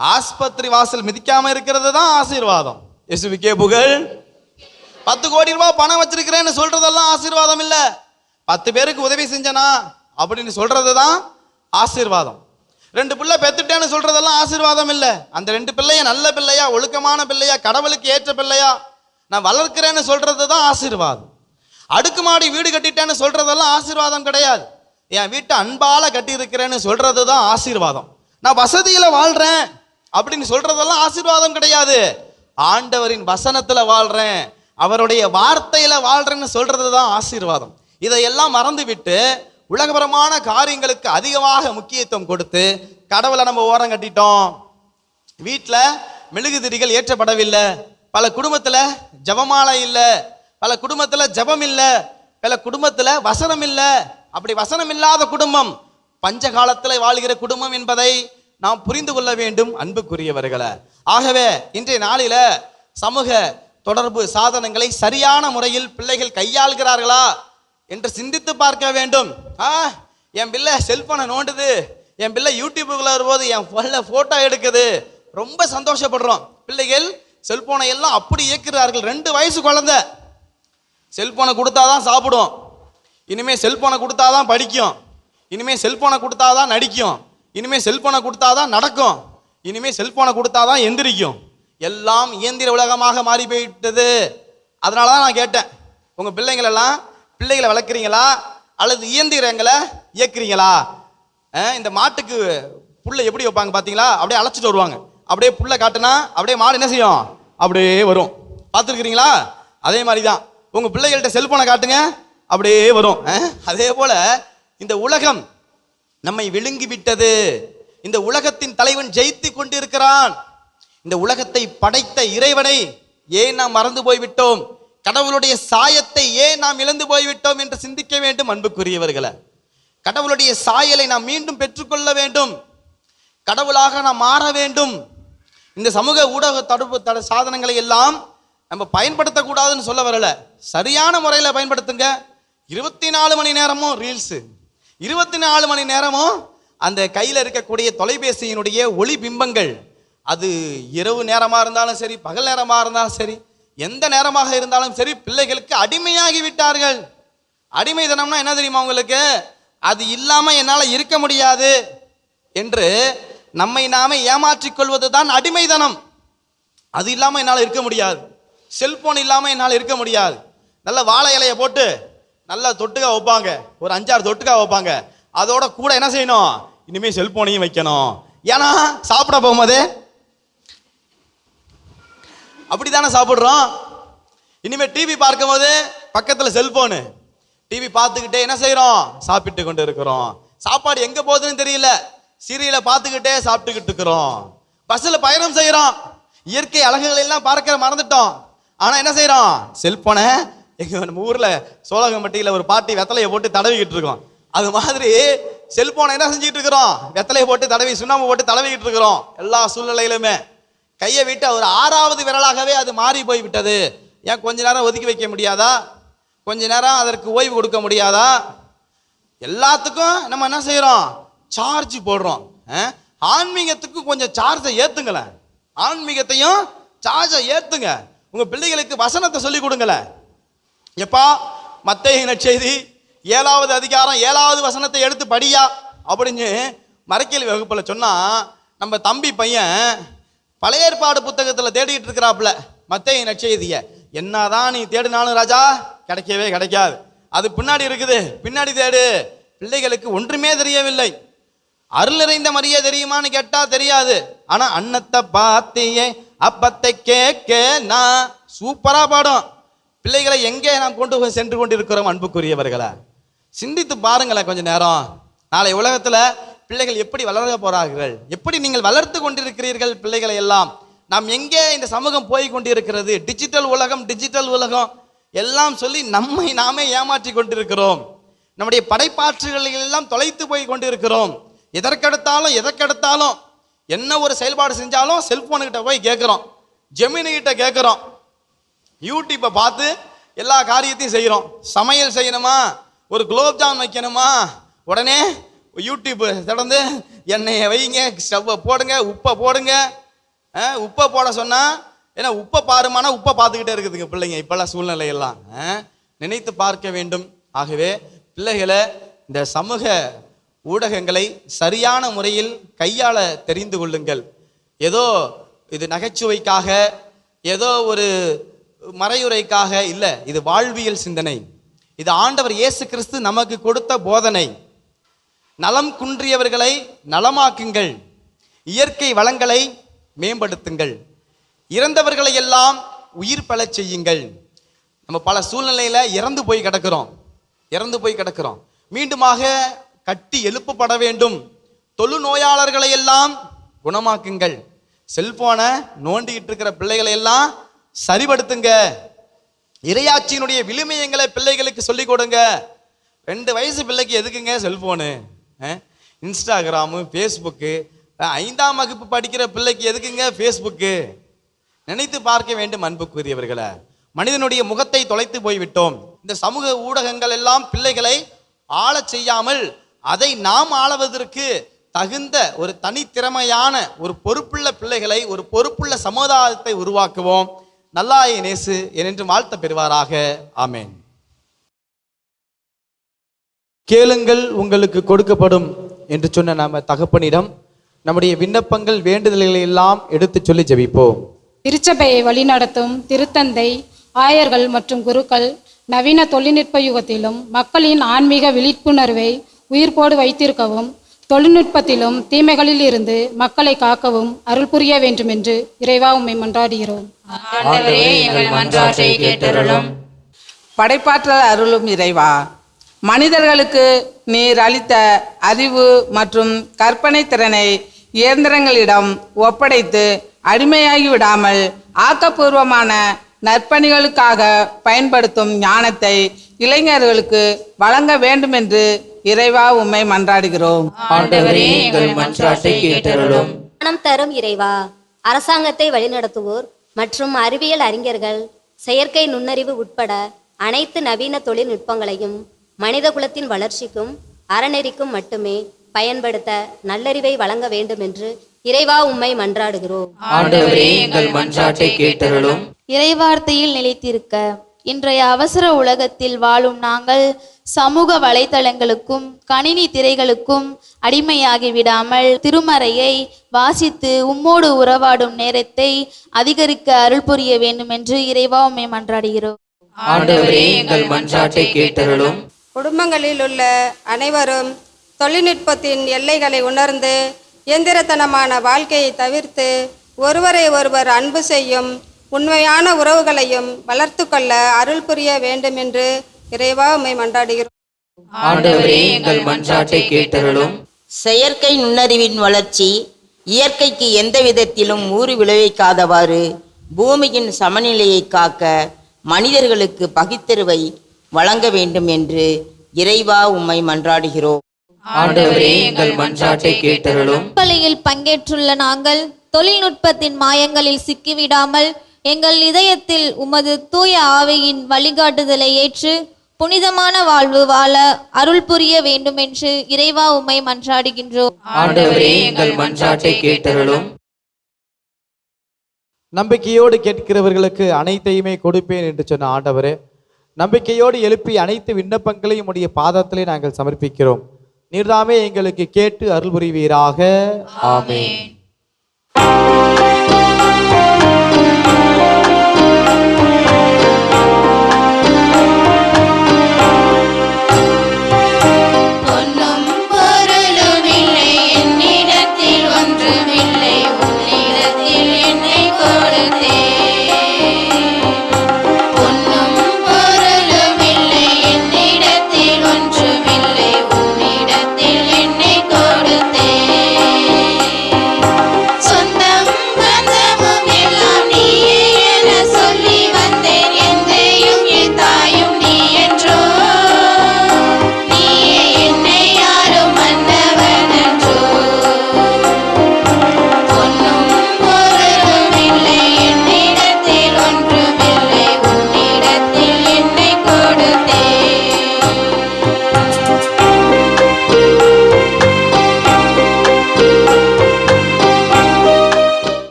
ஆஸ்பத்திரி வாசல் மிதிக்காம இருக்கிறது தான் ஆசீர்வாதம். இயேசுவுக்கே புகழ். 10 கோடி ரூபாய் பணம் வச்சிருக்கிறேன்னு சொல்றதெல்லாம் ஆசீர்வாதம் இல்ல. 10 பேருக்கு உதவி செஞ்சனா அப்படின்னு சொல்றது தான் ஆசீர்வாதம். 2 பிள்ளை பெத்துட்டேன்னு சொல்றதெல்லாம் ஆசீர்வாதம் இல்ல. அந்த 2 பிள்ளைய நல்ல பிள்ளையா, ஒழுக்கமான பிள்ளையா, கடவுளுக்கு ஏற்ற பிள்ளையா நான் வளர்க்கிறேன்னு சொல்றது தான் ஆசீர்வாதம். அடுக்குமாடி வீடு கட்டிட்டேன்னு சொல்றதெல்லாம் ஆசீர்வாதம் கிடையாது. என் வீட்டை அன்பால கட்டி இருக்கிறேன்னு சொல்றது தான் ஆசீர்வாதம். நான் வசதியில வாழ்றேன் அப்படின்னு சொல்றதெல்லாம் ஆசீர்வாதம் கிடையாது. ஆண்டவரின் வசனத்துல வாழ்றேன், அவருடைய வார்த்தையில வாழ்றேன்னு சொல்றது தான் ஆசீர்வாதம். இதையெல்லாம் மறந்து விட்டு உலகபரமான காரியங்களுக்கு அதிகமாக முக்கியத்துவம் கொடுத்து கடவுளை நம்ம ஓரம் கட்டிட்டோம். வீட்டில் மெழுகுதிரிகள் ஏற்றப்படவில்லை, பல குடும்பத்தில் ஜபமாலை இல்லை, பல குடும்பத்தில் ஜபம் இல்லை, பல குடும்பத்தில் வசனம் இல்லை. அப்படி வசனம் இல்லாத குடும்பம் பஞ்ச காலத்தில் வாழ்கிற குடும்பம் என்பதை நாம் புரிந்து கொள்ள வேண்டும் அன்புக்குரியவர்களை. ஆகவே இன்றைய நாளில சமூக தொடர்பு சாதனங்களை சரியான முறையில் பிள்ளைகள் கையாளுகிறார்களா என்று சிந்தித்து பார்க்க வேண்டும். என் பிள்ளை செல்போனை நோண்டுது, என் பிள்ளை யூடியூபுக்குள்ள வரும்போது என் போட்டோ எடுக்குது, ரொம்ப சந்தோஷப்படுறோம். பிள்ளைகள் செல்போனை எல்லாம் அப்படி இயக்குகிறார்கள். 2 வயசு குழந்தை செல்போனை கொடுத்தாதான் சாப்பிடும், இனிமே செல்போனை கொடுத்தாதான் படிக்கும், இனிமே செல்போனை கொடுத்தாதான் நடிக்கும், இனிமே செல்போனை கொடுத்தாதான் நடக்கும், இனிமே செல்போனை கொடுத்தாதான் எந்திரிக்கும். எல்லாம் இயந்திர உலகமாக மாறி போயிட்டது. அதனால தான் நான் கேட்டேன், உங்க பிள்ளைங்களெல்லாம் பிள்ளைகளை வளர்க்குறீங்களா அல்லது இயந்திரங்களை இயக்குறீங்களா? இந்த மாட்டுக்கு புல்லை எப்படி வைப்பாங்க பார்த்தீங்களா? அப்படியே அழைச்சிட்டு வருவாங்க, அப்படியே புல்லை காட்டுனா அப்படியே மாடு என்ன செய்யும், அப்படியே வரும். பார்த்துருக்கிறீங்களா? அதே மாதிரி தான் உங்க பிள்ளைகள்கிட்ட செல்போனை காட்டுங்க, அப்படியே வரும். அதே போல இந்த உலகம் நம்மை விழுங்கி விட்டது. இந்த உலகத்தின் தலைவன் ஜெயித்து கொண்டிருக்கிறான். இந்த உலகத்தை படைத்த இறைவனை ஏன் நாம் மறந்து போய்விட்டோம்? கடவுளுடைய சாயத்தை ஏன் நாம் இழந்து போய்விட்டோம் என்று சிந்திக்க வேண்டும் அன்புக்குரியவர்களை. கடவுளுடைய சாயலை நாம் மீண்டும் பெற்றுக்கொள்ள வேண்டும். கடவுளாக நாம் மாற வேண்டும். இந்த சமூக ஊடக தொடர்பு சாதனங்களை எல்லாம் நம்ம பயன்படுத்தக்கூடாதுன்னு சொல்ல வரல, சரியான முறையில் பயன்படுத்துங்க. 24 மணி நேரமும் ரீல்ஸு, 24 மணி நேரமும் அந்த கையில் இருக்கக்கூடிய தொலைபேசியினுடைய ஒளி பிம்பங்கள், அது இரவு நேரமாக இருந்தாலும் சரி, பகல் நேரமாக இருந்தாலும் சரி, எந்த நேரமாக இருந்தாலும் சரி, பிள்ளைகளுக்கு அடிமையாகி விட்டார்கள். அடிமைத்தனம்னா என்ன தெரியுமா உங்களுக்கு? அது இல்லாமல் என்னால் இருக்க முடியாது என்று நம்மை நாமே ஏமாற்றிக் கொள்வது தான் அடிமைத்தனம். அது இல்லாமல் என்னால் இருக்க முடியாது, செல்போன் இல்லாமல் என்னால் இருக்க முடியாது. நல்ல வாழை இலையை போட்டு நல்லா தொட்டுக்கா வைப்பாங்க, ஒரு 5-6 தொட்டுக்கா வைப்பாங்க. அதோட கூட என்ன செய்யணும், இனிமேல் செல்போனையும் வைக்கணும். ஏன்னா சாப்பிட போகும்போது அப்படித்தானே சாப்பிட்றோம். இனிமேல் டிவி பார்க்கும்போது பக்கத்தில் செல்போனு, டிவி பார்த்துக்கிட்டே என்ன செய்கிறோம், சாப்பிட்டு கொண்டு இருக்கிறோம். சாப்பாடு எங்கே போகுதுன்னு தெரியல, சீரியலை பார்த்துக்கிட்டே சாப்பிட்டுக்கிட்டு இருக்கிறோம். பஸ்ஸில் பயணம் செய்கிறோம், இயற்கை அழகுகள் எல்லாம் பார்க்க மறந்துட்டோம். ஆனால் என்ன செய்கிறோம், செல்போனை எங்கள் நம்ம ஊரில் சோழகம்பட்டியில் ஒரு பாட்டி வெத்தலையை போட்டு தடவிக்கிட்டு இருக்கோம். அது மாதிரி செல்போனை என்ன செஞ்சுக்கிட்டு இருக்கிறோம், வெத்தலையை போட்டு தடவி, சுண்ணாம்பு போட்டு தடவிக்கிட்டு இருக்கிறோம். எல்லா சூழ்நிலையிலுமே கையை விட்டு ஒரு 6வது விரலாகவே அது மாறி போய் விட்டது. ஏன் கொஞ்ச நேரம் ஒதுக்கி வைக்க முடியாதா? கொஞ்ச நேரம் அதற்கு ஓய்வு கொடுக்க முடியாதா? எல்லாத்துக்கும் நம்ம என்ன செய்கிறோம், சார்ஜ் போடுறோம். ஆன்மீகத்துக்கு கொஞ்சம் சார்ஜை ஏற்றுங்களேன், ஆன்மீகத்தையும் சார்ஜை ஏற்றுங்க. உங்கள் பிள்ளைகளுக்கு வசனத்தை சொல்லி கொடுங்களேன். எப்பா மத்தேயு நற்செய்தி 7வது அதிகாரம் 7வது வசனத்தை எடுத்து படியா அப்படின்னு மறைக்கேள்வி வகுப்பில் சொன்னால், நம்ம தம்பி பையன் பழைய ஏற்பாடு புத்தகத்தில் தேடிட்டு இருக்கிறாப்புல மத்தேயு நற்செய்தியை. என்னதான் நீ தேடினாலும் ராஜா கிடைக்கவே கிடைக்காது, அது பின்னாடி இருக்குது, பின்னாடி தேடு. பிள்ளைகளுக்கு ஒன்றுமே தெரியவில்லை. அருள் நிறைந்த மரியே தெரியுமான்னு கேட்டா தெரியாது. ஆனா அன்னத்தை பார்த்தியே அப்பத்தை கேட்க நான் சூப்பரா பாடும். பிள்ளைகளை எங்கே நாம் கொண்டு சென்று கொண்டிருக்கிறோம் அன்புக்குரியவர்களை? சிந்தித்து பாருங்களேன் கொஞ்ச நேரம். நாளை உலகத்துல பிள்ளைகள் எப்படி வளர போறார்கள், எப்படி நீங்கள் வளர்த்து கொண்டிருக்கிறீர்கள் பிள்ளைகளை எல்லாம். நாம் எங்கே இந்த சமூகம் போய் கொண்டிருக்கிறது, டிஜிட்டல் உலகம், டிஜிட்டல் உலகம் எல்லாம் சொல்லி நம்மை நாமே ஏமாற்றி கொண்டிருக்கிறோம். நம்முடைய படைப்பாற்றுகளை எல்லாம் தொலைத்து போய் கொண்டிருக்கிறோம். எதற்கெடுத்தாலும் என்ன ஒரு செயல்பாடு செஞ்சாலும் செல்போனுக்கிட்ட போய் கேட்குறோம், ஜெமினிகிட்ட கேட்குறோம், யூடியூப்பை பார்த்து எல்லா காரியத்தையும் செய்கிறோம். சமையல் செய்யணுமா, ஒரு குலோப்ஜாம் வைக்கணுமா, உடனே யூடியூப்பு திறந்து எண்ணெயை வைங்க, ஸ்டவ்வை போடுங்க, உப்பை போடுங்க. உப்பை போட சொன்னால் ஏன்னா உப்பை பாருமானா உப்பை பார்த்துக்கிட்டே இருக்குதுங்க பிள்ளைங்க இப்பெல்லாம் சூழ்நிலையெல்லாம். நினைத்து பார்க்க வேண்டும். ஆகவே பிள்ளைகளை இந்த சமூக ஊடகங்களை சரியான முறையில் கையாள தெரிந்து கொள்ளுங்கள். ஏதோ இது நகைச்சுவைக்காக, ஏதோ ஒரு மறையுரைக்காக இல்லை, இது வாழ்வியல் சிந்தனை. இது ஆண்டவர் இயேசு கிறிஸ்து நமக்கு கொடுத்த போதனை. நலம் குன்றியவர்களை நலமாக்குங்கள், இயற்கை வளங்களை மேம்படுத்துங்கள், இறந்தவர்களை எல்லாம் உயிர் பெறச் செய்யுங்கள். நம்ம பல சூழ்நிலையில இறந்து போய் கிடக்கிறோம். மீண்டுமாக கட்டி எழுப்பப்பட வேண்டும். தொழுநோயாளர்களை எல்லாம் குணமாக்குங்கள். செல்போனை நோண்டிக்கிட்டு இருக்கிற பிள்ளைகளை எல்லாம் சரிபடுத்துங்க. இறையாட்சியினுடைய விழுமியங்களை பிள்ளைகளுக்கு சொல்லிக் கொடுங்க. 2 வயசு பிள்ளைக்கு எதுக்குங்க செல்போனு? Instagram, Facebook. 5ஆம் வகுப்பு படிக்கிற பிள்ளைக்கு எதுக்குங்க ஃபேஸ்புக்கு? நினைத்து பார்க்க வேண்டும் அன்புக்குரியவர்களை. மனிதனுடைய முகத்தை தொலைத்து போய்விட்டோம். இந்த சமூக ஊடகங்கள் எல்லாம் பிள்ளைகளை ஆளச் செய்யாமல் அதை நாம் ஆளுவதற்கு தகுந்த ஒரு தனித்திறமையான ஒரு பொறுப்புள்ள பிள்ளைகளை, ஒரு பொறுப்புள்ள சமுதாயத்தை உருவாக்குவோம். நல்லாய நேசு என்று வாழ்த்த பெறுவாராக. ஆமேன். கேளுங்கள் உங்களுக்கு கொடுக்கப்படும் என்று சொன்ன நம்ம தகப்பனிடம் நம்முடைய விண்ணப்பங்கள், வேண்டுதல்களை எல்லாம் எடுத்து சொல்லி ஜெபிப்போம். திருச்சபையை வழிநடத்தும் திருத்தந்தை, ஆயர்கள் மற்றும் குருக்கள் நவீன தொழில்நுட்ப யுகத்திலும் மக்களின் ஆன்மீக விழிப்புணர்வை உயிர்ப்போடு வைத்திருக்கவும், தொழில்நுட்பத்திலும் தீமைகளில் இருந்து மக்களை காக்கவும் அருள் புரிய வேண்டும் என்று இறைவா உம்மை மன்றாடுகிறோம். படைப்பாற்றல் அருளும் இறைவா, மனிதர்களுக்கு நீர் அளித்த அறிவு மற்றும் கற்பனை திறனை இயந்திரங்களிடம் ஒப்படைத்து அடிமையாகி விடாமல் ஆக்கப்பூர்வமான நற்பணிகளுக்காக பயன்படுத்தும் ஞானத்தை இளைஞர்களுக்கு வழங்க வேண்டும் என்று இறைவா உம்மை மன்றாடுகிறோம். ஞானம் தரும் இறைவா, அரசாங்கத்தை வழிநடத்துவோர் மற்றும் அறிவியல் அறிஞர்கள் செயற்கை நுண்ணறிவு உட்பட அனைத்து நவீன தொழில்நுட்பங்களையும் மனித குலத்தின் வளர்ச்சிக்கும் அறநெறிக்கும் மட்டுமே பயன்படுத்த நல்லறிவை வழங்க வேண்டும் என்று இறைவா உம்மை மன்றாடுகிறோம். இறைவார்த்தையில் நிலைத்திருக்க இன்றைய அவசர உலகத்தில் வாழும் நாங்கள் சமூக வலைத்தளங்களுக்கும் கணினி திரைகளுக்கும் அடிமையாகி விடாமல் திருமறையை வாசித்து உம்மோடு உறவாடும் நேரத்தை அதிகரிக்க அருள் புரிய வேண்டும் என்று இறைவா உம்மை மன்றாடுகிறோம். குடும்பங்களில் உள்ள அனைவரும் தொழில்நுட்பத்தின் எல்லைகளை உணர்ந்து இயந்திரத்தனமான வாழ்க்கையை தவிர்த்து ஒருவரை ஒருவர் அன்பு செய்யும் உண்மையான உறவுகளையும் வளர்த்து கொள்ள அருள் புரிய வேண்டும் என்று இறைவா உம்மை மன்றாடுகிறோம். செயற்கை நுண்ணறிவின் வளர்ச்சி இயற்கைக்கு எந்த விதத்திலும் ஊறு விளைவிக்காதவாறு பூமியின் சமநிலையை காக்க மனிதர்களுக்கு பகித்தறிவை வழங்க வேண்டும் என்று இறைவா உம்மை மன்றாடுகிறோம். பள்ளியில் பங்கேற்றுள்ள நாங்கள் தொழில்நுட்பத்தின் மாயங்களில் சிக்கிவிடாமல் எங்கள் இதயத்தில் உமது தூய ஆவியின் வழிகாட்டுதலை ஏற்று புனிதமான வாழ்வு வாழ அருள் புரிய வேண்டும் என்று இறைவா உம்மை மன்றாடுகின்றோம். நம்பிக்கையோடு கேட்கிறவர்களுக்கு அனைத்தையுமே கொடுப்பேன் என்று சொன்ன ஆண்டவரே, நம்பிக்கையோடு எழுப்பி அனைத்து விண்ணப்பங்களையும் உடைய பாதத்திலே நாங்கள் சமர்ப்பிக்கிறோம். நீர்தாமே எங்களுக்கு கேட்டு அருள் புரிவீராக. ஆமென். சொந்தம்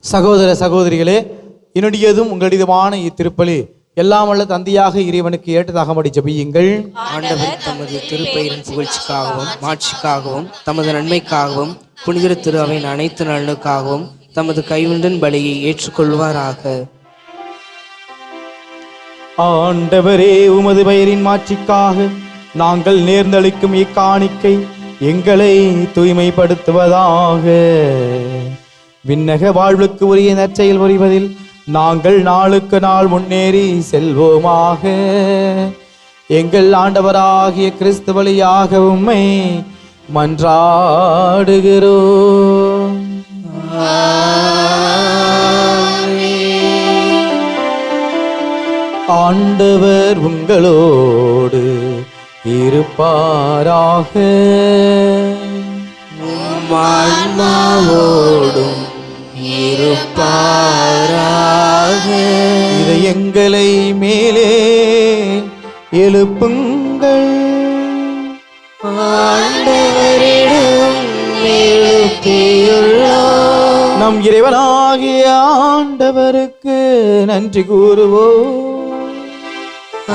சகோதர சகோதரிகளே, என்னுடையதும் உங்களுடையதுமான இத்திருப்பலி எல்லாம் வல்ல தந்தையாக இறைவனுக்கு ஏற்றதாகபடி ஜெபியுங்கள். ஆண்டவர் தமது திருப்பெயரின் புகழ்ச்சிக்காகவும் மாட்சிக்காகவும் தமது நன்மைக்காகவும் புனித திரு அவையின் அனைத்து நலனுக்காகவும் தமது கையுண்டன் பலியை ஏற்றுக்கொள்வாராக. ஆண்டவரே, உமது பெயரின் மாட்சிக்காக நாங்கள் நேர்ந்தளிக்கும் இக்காணிக்கை எங்களை தூய்மைப்படுத்துவதாக. விண்ணக வாழ்வுக்கு உரிய நற்செயல் புரிவதில் நாங்கள் நாளுக்கு நாள் முன்னேறி செல்வோமாக. எங்கள் ஆண்டவராகிய கிறிஸ்து வழியாக உம்மை மன்றாடுகிறோம். ஆண்டவர் உங்களோடு இருப்பாராக. ஆன்மாவோடும் இருப்பாராக. இதயங்களை மேலே எழுப்புங்கள். ஆண்டவரிடம் எழுப்பியுள்ளோம். நம் இறைவனாகிய ஆண்டவருக்கு நன்றி கூறுவோம்.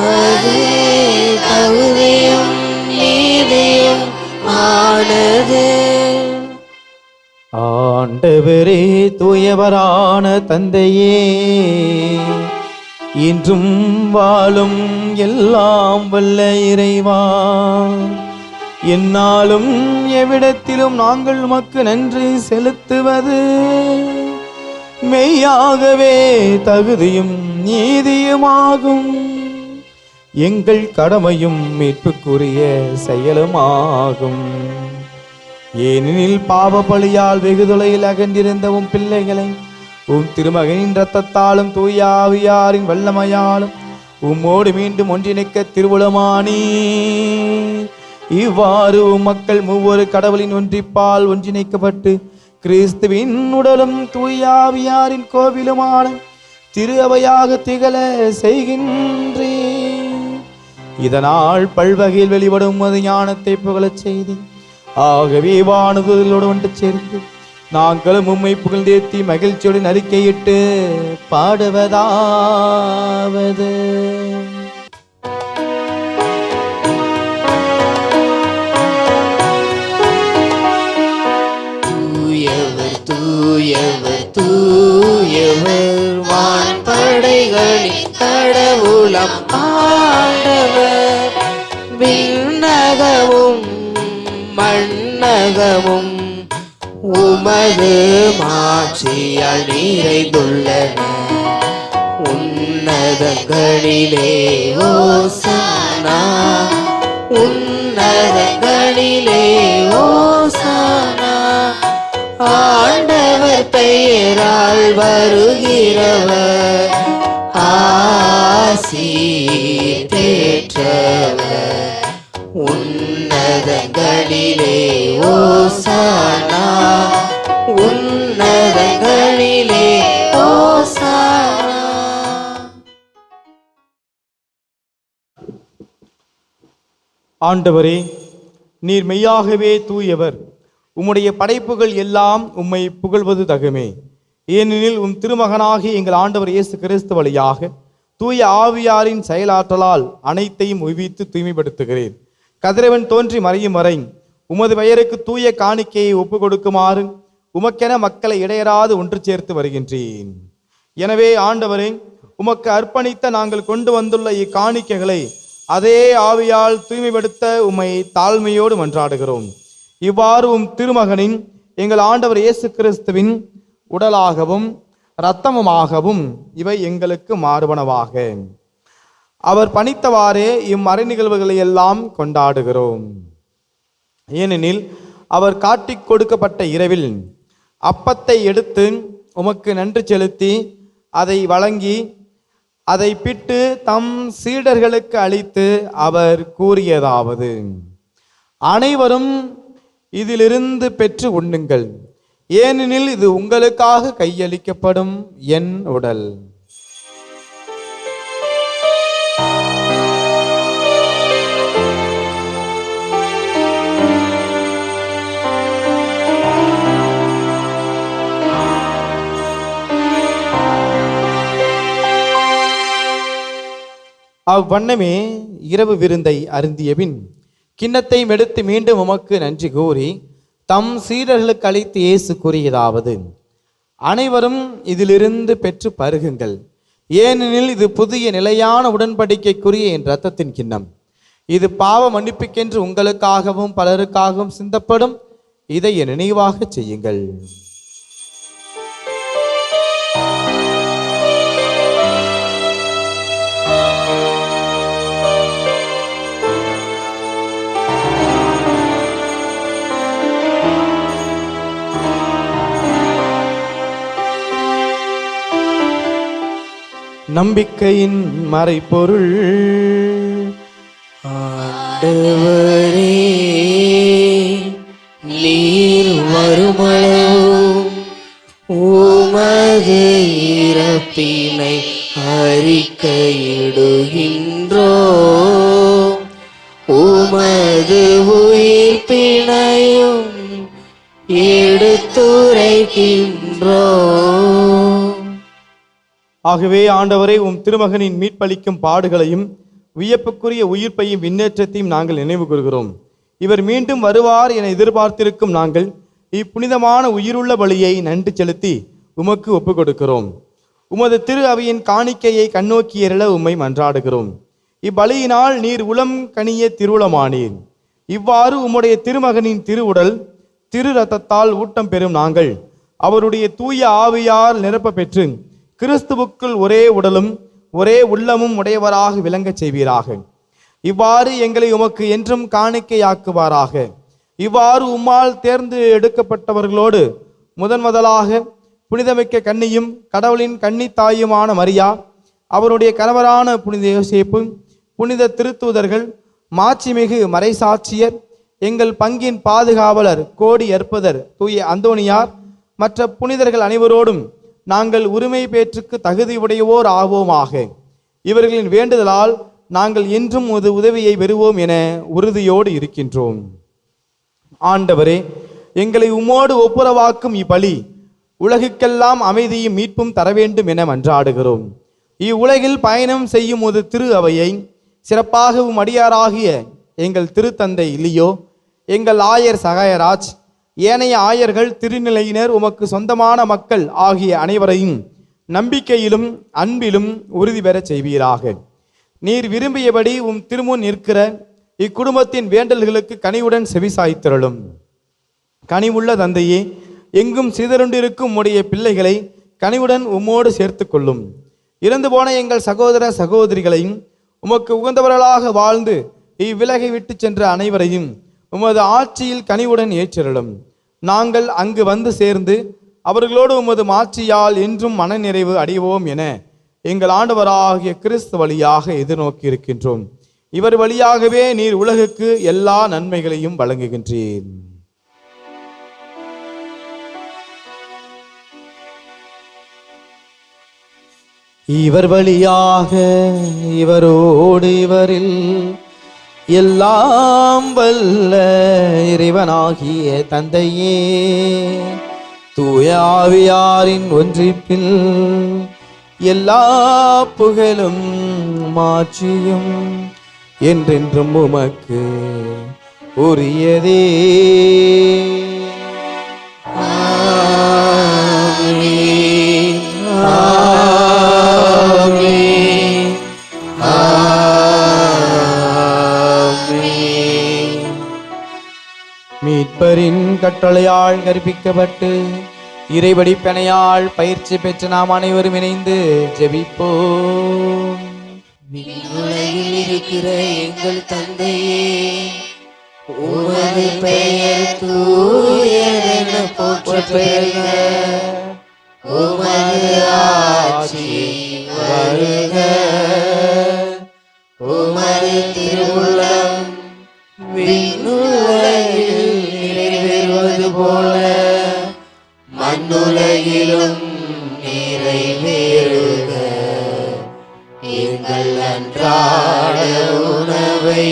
அது தகுதியும் நீதியும் ஆனது. ஆண்டவரே, தூயவரான தந்தையே, இன்றும் வாழும் எல்லாம் வல்ல இறைவா, என்னாலும் எவ்விடத்திலும் நாங்கள் உமக்கு நன்றி செலுத்துவது மெய்யாகவே தகுதியும் நீதியுமாகும். எங்கள் கடமையும் மீட்புக்குரிய செயலுமாகும். ஏனெனில் பாவ பலியால் வெகு தொலையில் அகன்றிருந்த உம் பிள்ளைகளை உம் திருமகனின் இரத்தத்தாலும் தூய ஆவியாரின் வல்லமையாலும் உம்மோடு மீண்டும் ஒன்றிணைக்க திருவுளமானி. இவ்வாறு மக்கள் மூவொரு கடவுளின் ஒன்றிப்பால் ஒன்றிணைக்கப்பட்டு கிறிஸ்துவின் உடலும் தூய ஆவியாரின் கோவிலுமான திரு அவையாக திகழ செய்கின்றே. இதனால் பல்வகையில் வெளிப்படும் அது ஞானத்தை புகழச் செய்தி. ஆகவே வானதூதர்களோடு ஒன்று சேர்ந்து நாங்களும் உம்மை புகழ்ந்தேத்தி மகிழ்ச்சியுடன் அறிக்கையிட்டு பாடுவதாவது. தூயவர் தூயவர் தூயவர் வான்படைகளின் கடவுளம் ஆண்டவர். விண்ணகமும் மண்ணகமும் உமது மாட்சியால் நிறைந்துள்ளன. உன்னதங்களிலே ஓசானா, உன்னதங்களிலே ஓசானா. ஆண்டவர் பெயரால் வருகிறவர் ஆசி பெற்றவர். உன்னதங்களிலே ஓசானா, உன்னதங்களிலே ஓசானா. ஆண்டவரே, நீர் மெய்யாகவே தூயவர். உம்முடைய படைப்புகள் எல்லாம் உம்மை புகழ்வது தகுமே. ஏனெனில் உம் திருமகனாகி எங்கள் ஆண்டவர் இயேசு கிறிஸ்து வழியாக தூய ஆவியாரின் செயலாற்றலால் அனைத்தையும் உய்வித்து தூய்மைப்படுத்துகிறேன். கதிரவன் தோன்றி மறையும் வரை உமது பெயருக்கு தூய காணிக்கையை ஒப்பு கொடுக்குமாறு உமக்கென மக்களை இடையராது ஒன்று சேர்த்து வருகின்றேன். எனவே ஆண்டவரே, உமக்கு அர்ப்பணித்த நாங்கள் கொண்டு வந்துள்ள இக்காணிக்கைகளை அதே ஆவியால் தூய்மைப்படுத்த உம்மை தாழ்மையோடு மன்றாடுகிறோம். இவ்வாறு உம் திருமகனின் எங்கள் ஆண்டவர் இயேசு கிறிஸ்துவின் உடலாகவும் இரத்தமுமாகவும் இவை எங்களுக்கு மாறுபனவாக. அவர் பணித்தவாறே இம்மறை நிகழ்வுகளை எல்லாம் கொண்டாடுகிறோம். ஏனெனில் அவர் காட்டிக் கொடுக்கப்பட்ட இரவில் அப்பத்தை எடுத்து உமக்கு நன்றி செலுத்தி அதை வழங்கி அதை பிட்டு தம் சீடர்களுக்கு அளித்து அவர் கூறியதாவது: அனைவரும் இதிலிருந்து பெற்று உண்ணுங்கள், ஏனெனில் இது உங்களுக்காக கையளிக்கப்படும் என் உடல். அவ்வண்ணமே இரவு விருந்தை அருந்தியபின் கிண்ணத்தை எடுத்து மீண்டும் உமக்கு நன்றி கூறி தம் சீடர்களுக்கு அளித்து இயேசு கூறியதாவது, அனைவரும் இதிலிருந்து பெற்று பருகுங்கள், ஏனெனில் இது புதிய நிலையான உடன்படிக்கைக்குரிய என் இரத்தத்தின் கிண்ணம். இது பாவ மன்னிப்புக்கென்று உங்களுக்காகவும் பலருக்காகவும் சிந்தப்படும். இதை என் நினைவாக செய்யுங்கள். நம்பிக்கையின் மறைபொருள். ஆண்டவரே, நீர் வருமளவும் உமது இறப்பினை அறிக்கையிடுகின்றோம், உமது உயிர்ப்பினையும் எடுத்துரைக்கின்றோம். ஆகவே ஆண்டவரே, உம் திருமகனின் மீட்பளிக்கும் பாடுகளையும் வியப்புக்குரிய உயிர்ப்பையும் விண்ணேற்றத்தையும் நாங்கள் நினைவு கூறுகிறோம். இவர் மீண்டும் வருவார் என எதிர்பார்த்திருக்கும் நாங்கள் இப்புனிதமான உயிருள்ள பலியை நன்றி செலுத்தி உமக்கு ஒப்புக் கொடுக்கிறோம். உமது திரு அவையின் காணிக்கையை கண்ணோக்கியருள உம்மை மன்றாடுகிறோம். இப்பலியினால் நீர் உளம் கனிய திருவுளமானீர். இவ்வாறு உம்முடைய திருமகனின் திருவுடல் திரு இரத்தத்தால் ஊட்டம் பெறும் நாங்கள் அவருடைய தூய ஆவியால் நிரப்ப பெற்று கிறிஸ்துவுக்குள் ஒரே உடலும் ஒரே உள்ளமும் உடையவராக விளங்கச் செய்வீராக. இவ்வாறு எங்களை உமக்கு என்றும் காணிக்கையாக்குவாராக. இவ்வாறு உம்மால் தேர்ந்து எடுக்கப்பட்டவர்களோடு முதலாக புனிதமிக்க கன்னியும் கடவுளின் கன்னித்தாயுமான மரியா, அவருடைய கணவரான புனித யோசேப்பு, புனித திருத்தூதர்கள், மாட்சிமிகு மறைசாட்சியர், எங்கள் பங்கின் பாதுகாவலர் கோடி அற்புதர் தூய அந்தோனியார், மற்ற புனிதர்கள் அனைவரோடும் நாங்கள் உரிமை பேற்றுக்கு தகுதியுடையோர் ஆவோமாக. இவர்களின் வேண்டுதலால் நாங்கள் என்றும் உதவியை பெறுவோம் என உறுதியோடு இருக்கின்றோம். ஆண்டவரே, எங்களை உம்மோடு ஒப்புரவாக்கும் இப்பலி உலகுக்கெல்லாம் அமைதியும் மீட்பும் தர வேண்டும் என மன்றாடுகிறோம். இவ்வுலகில் பயணம் செய்யும் ஒரு திரு அவையை சிறப்பாகவும் அடியாராகிய எங்கள் திருத்தந்தை இல்லியோ, எங்கள் ஆயர் சகாயராஜ், ஏனைய ஆயர்கள், திருநிலையினர், உமக்கு சொந்தமான மக்கள் ஆகிய அனைவரையும் நம்பிக்கையிலும் அன்பிலும் உறுதி பெறச் செய்வீராக. நீர் விரும்பியபடி உம் திருமுன் நிற்கிற இக்குடும்பத்தின் வேண்டல்களுக்கு கனிவுடன் செவிசாய்த்திரளும். கனிவுள்ள தந்தையே, எங்கும் சிதறுண்டிருக்கும் உம்முடைய பிள்ளைகளை கனிவுடன் உம்மோடு சேர்த்து கொள்ளும். இறந்து போன எங்கள் சகோதர சகோதரிகளையும் உமக்கு உகந்தவர்களாக வாழ்ந்து இவ்விலகை விட்டு சென்ற அனைவரையும் உமது ஆட்சியில் கனிவுடன் ஏற்றிரளும். நாங்கள் அங்கு வந்து சேர்ந்து அவர்களோடு உமது மாட்சியால் என்றும் மனநிறைவு அடைவோம் என எங்கள் ஆண்டவராகிய கிறிஸ்து வழியாக எதிர்நோக்கி இருக்கின்றோம். இவர் வழியாகவே நீர் உலகுக்கு எல்லா நன்மைகளையும் வழங்குகின்றீர். இவர் வழியாக இவரோடு இவரில் எல்லாம் வல்ல இறைவனாகிய தந்தையே, தூய ஆவியாரின் ஒன்றிப்பில் எல்லா புகழும் மாட்சியும் என்றென்றும் உமக்கு உரியதே. மீட்பரின் கட்டளையால் கற்பிக்கப்பட்டு இறைவடிப்பனையால் பயிற்சி பெற்று நாம் அனைவரும் இணைந்து ஜெபிப்போம். விண்ணுலகில் இருக்கிற எங்கள் தந்தையே, உமது பெயர் தூயதென போற்றப் பெறுக. உமது ஆட்சி வருக. உமது திருவுளம் விண்ணுலகில் நிறைவேறுவது போல மண்ணுலகிலும் நிறைவேறுக. எங்கள் அன்றாட உணவை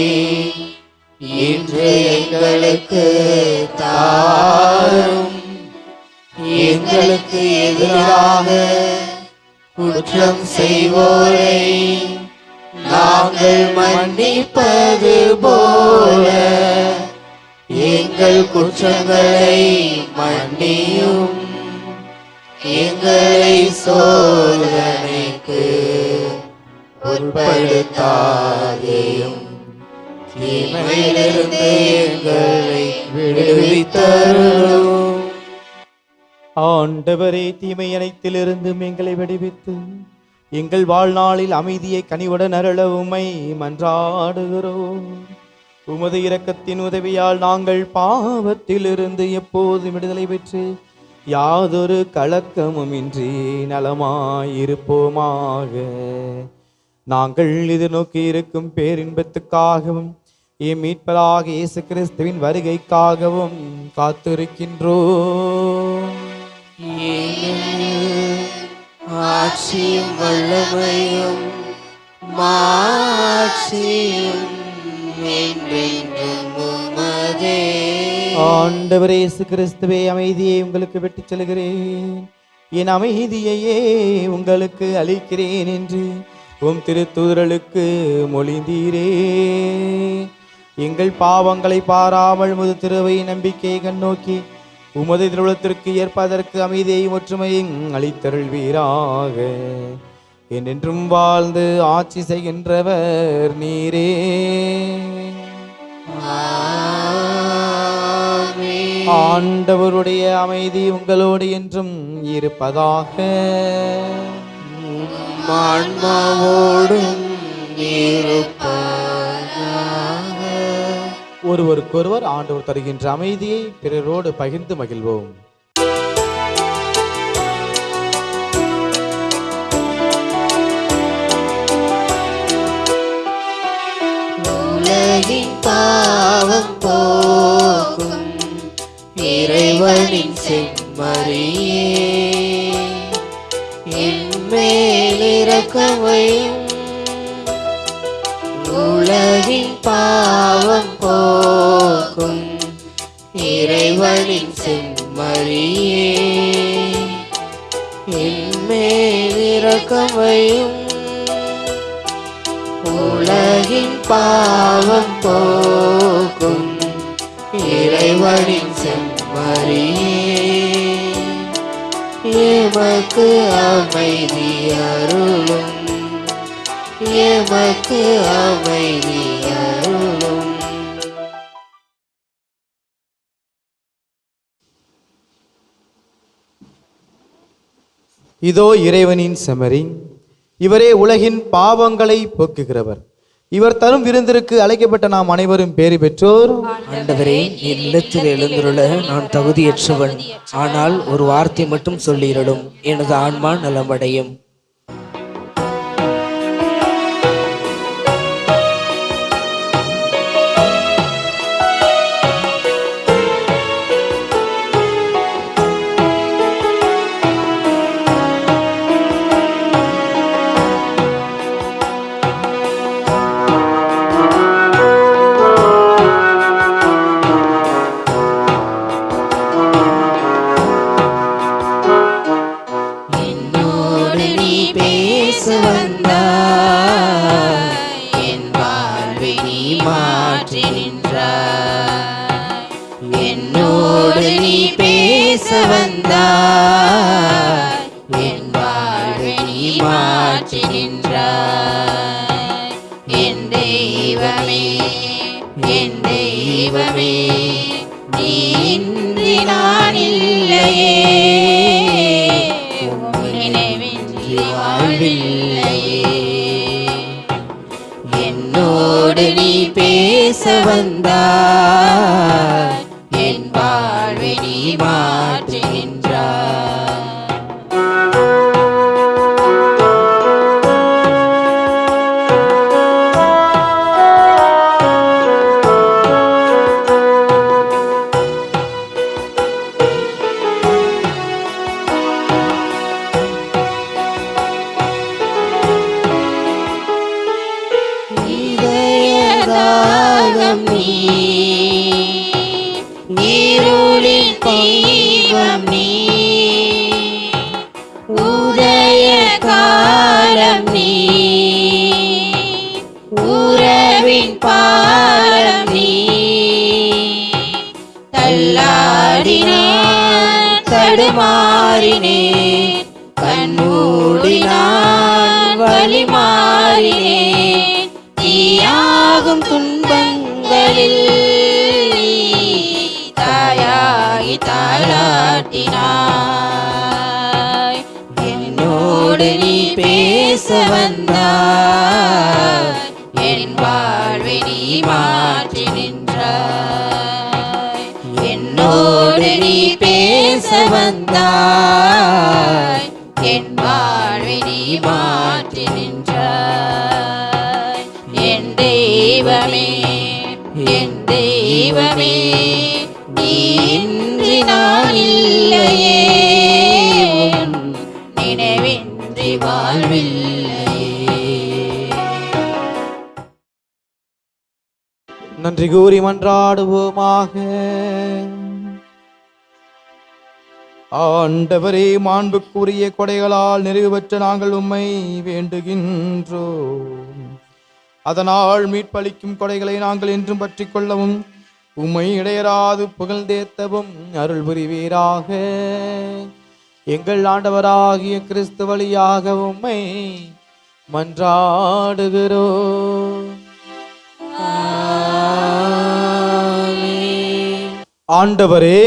இன்று எங்களுக்கு தாரும். எங்களுக்கு எதிராக குற்றம் செய்வோரை நாங்கள் மன்னிப்பது போல எங்கள் குற்றங்களை மன்னியும், எங்களை சோதனைக்கு உட்படுத்தாதேயும், தீமையிலிருந்து எங்களை விடுவித்தருளும். ஆண்டவரே, தீமை அனைத்திலிருந்தும் எங்களை விடுவித்து எங்கள் வாழ்நாளில் அமைதியை கனிவுடன் அருள உம்மை மன்றாடுகிறோம். உமது இரக்கத்தின் உதவியால் நாங்கள் பாவத்திலிருந்து எப்போதும் விடுதலை பெற்று யாதொரு கலக்கமுமின்றி நலமாயிருப்போமாக. நாங்கள் எதிர்நோக்கி இருக்கும் பேரின்பத்துக்காகவும் எம் மீட்பராக இயேசு கிறிஸ்துவின் வருகைக்காகவும் காத்திருக்கின்றோம். ஆட்சியும் வல்லமையும் மாட்சியும் என்றென்றும் உமதே. ஆண்டவரே இயேசு கிறிஸ்துவே, அமைதியை உங்களுக்கு விட்டுச் செல்கிறேன், என் அமைதியையே உங்களுக்கு அளிக்கிறேன் என்று உம் திருத்தூதர்களுக்கு மொழிந்தீரே. எங்கள் பாவங்களை பாராமல் உமது திருவை நம்பிக்கையை கண்ணோக்கி உமது திருவுளத்திற்கு ஏற்பதற்கு அமைதியையும் ஒற்றுமையும் அளித்தருள்வீராக. என்றென்றும் வாழ்ந்து ஆட்சி செய்கின்றவர் நீரே. ஆண்டவருடைய அமைதி உங்களோடு என்றும் இருப்பதாக. ஆன்மாவோடும் ஒருவருக்கொருவர் ஆண்டவர் தருகின்ற அமைதியை பிறரோடு பகிர்ந்து மகிழ்வோம். உலகின் பாவம் போக்கும் இறைவனின் செம்மறியே, என் மேல் இரக்கமையும். உலகின் பாவம் போக்கும் இறைவனின் செம்மறியே, என் மேல் இரக்கமையும். உலகின் பாவம் போக்கும் இறைவனின் செம்மறியே, எமக்கு அமைதி அருளும், எமக்கு அமைதி அருளும். இதோ இறைவனின் செம்மறி, இவரே உலகின் பாவங்களை போக்குகிறவர். இவர் தரும் விருந்திற்கு அழைக்கப்பட்ட நாம் அனைவரும் பேறு பெற்றோர். ஆண்டவரே, என் இல்லத்தில் எழுந்துள்ள நான் தகுதியற்றவன், ஆனால் ஒரு வார்த்தை மட்டும் சொல்லிடலும் எனது ஆன்மா நலமடையும். என்னோடு நீ பேச வந்தாய், என் வாழ்வை நீ மாற்றுகின்றாய். தடுமாறினேன், கண்மூடி நான் வழி மாறினேன். தீயாகும் துன்பங்களில் தாயாகி தாளாட்டினாய். என்னோடு நீ பேச வந்தாய், என் வாழ்வை நீ மாற்றி நின்றாய். என்னோடு நீ பேச வந்தாய், என் வாழ்வை நீ மாற்றி நின்றாய். என் தெய்வமே, என் தெய்வமே, நீ இன்றி நான் இல்லையே, உன் நினைவின்றி வாழ்வில்லையே. நன்றி கூறி மன்றாடுவோமாக. ஆண்டவரே, மாண்புக்குரிய கொடைகளால் நிறைவு பெற்ற நாங்கள் உம்மை வேண்டுகின்றோம். அதனால் மீட்பளிக்கும் கொடைகளை நாங்கள் என்றும் பற்றி கொள்ளவும் உம்மை இடையராது புகழ்ந்தேத்தவும் அருள் புரிவீராக. எங்கள் ஆண்டவராகிய கிறிஸ்து வழியாக உம்மை மன்றாடுகிறோம். ஆண்டவரே,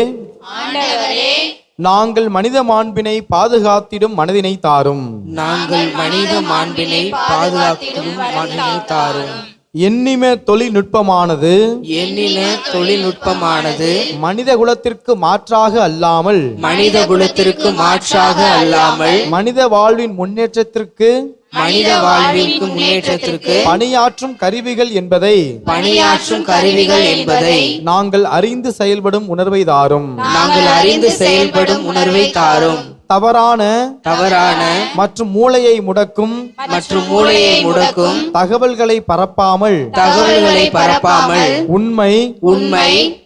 நாங்கள் மனித மாண்பினை பாதுகாத்திடும் மனதினை தாரும். நாங்கள் மனித மாண்பினை பாதுகாத்திடும் மனதினை தாரும். எண்ணிம தொழில்நுட்பமானது மனித குலத்திற்கு மாற்றாக அல்லாமல் மனித வாழ்வின் முன்னேற்றத்திற்கு பணியாற்றும் கருவிகள் என்பதை நாங்கள் அறிந்து செயல்படும் உணர்வை தாரும். தவறான மற்றும் மூளையை முடக்கும் தகவல்களை பரப்பாமல் உண்மை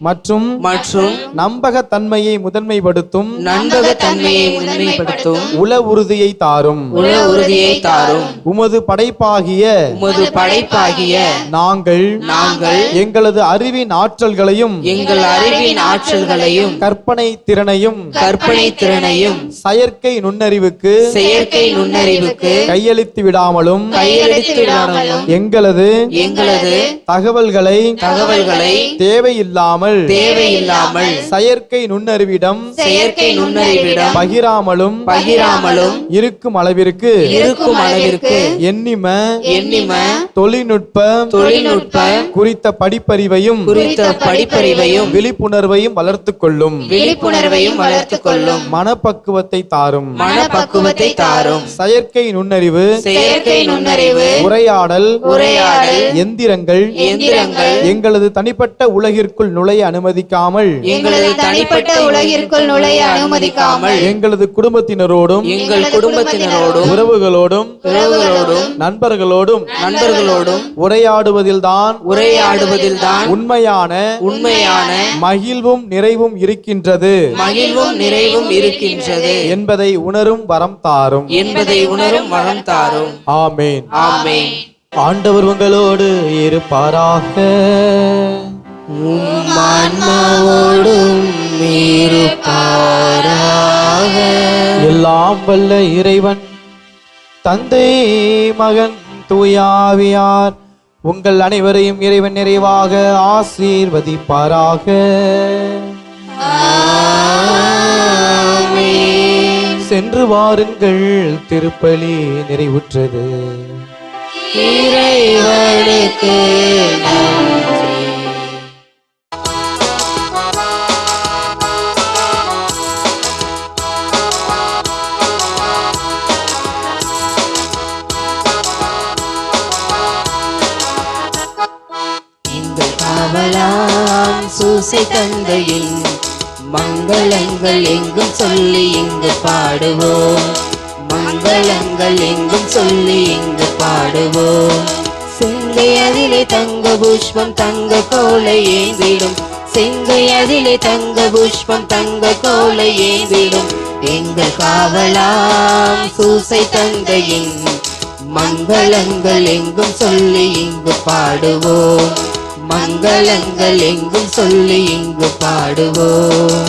மற்றும் நம்பகத்தன்மையை முதன்மைப்படுத்தும் உள உறுதியை தாரும். உமது படைப்பாகிய நாங்கள் எங்களது அறிவின் ஆற்றல்களையும் கற்பனை திறனையும் செயற்கை நுண்ணறிவுக்கு கையளித்து விடாமலும் எங்களது தகவல்களை தேவையில்லாமல் செயற்கை நுண்ணறிவிடம் பகிராமலும் இருக்கும் அளவிற்கு எண்ணிம தொழில்நுட்ப குறித்த படிப்பறிவையும் விழிப்புணர்வையும் வளர்த்துக் கொள்ளும். மனப்பக்குவத்தை தாரும். செயற்கை நுண்ணறிவு உரையாடல் எந்திரங்கள் எங்களது தனிப்பட்ட உலகிற்குள் நுழைய அனுமதிக்காமல் எங்களது குடும்பத்தினரோடும் உறவுகளோடும் நண்பர்களோடும் உரையாடுவதில்தான் உண்மையான மகிழ்வும் நிறைவும் இருக்கின்றது என்பதை உணரும் வரம் தாரும். ஆமென். ஆண்டவர் உங்களோடு இருப்பாராக. எல்லாம் வல்ல இறைவன் தந்தை மகன் தூயாவியார் உங்கள் அனைவரையும் இறைவன் நிறைவாக ஆசீர்வதிப்பாராக. சென்று வாருங்கள், திருப்பலி நிறைவுற்றது. இறைவனுக்கு நன்றி. காவலாம் சூசை தந்தையின் மங்களங்கள் எங்கும் சொல்லி இங்கு பாடுவோம். மங்களங்கள் எங்கும் சொல்லி இங்கு பாடுவோம். செங்கை அதிலே தங்க புஷ்பம் தங்க கோலை ஏந்திடும். செங்கை அதிலே தங்க புஷ்பம் தங்க கோலை ஏந்திடும். எங்கள் காவலாம் சூசை தந்தையின் மங்களங்கள் எங்கும் சொல்லி இங்கு பாடுவோம். மங்களங்கள் எங்கும் சொல்லி இங்கு பாடுவோம்.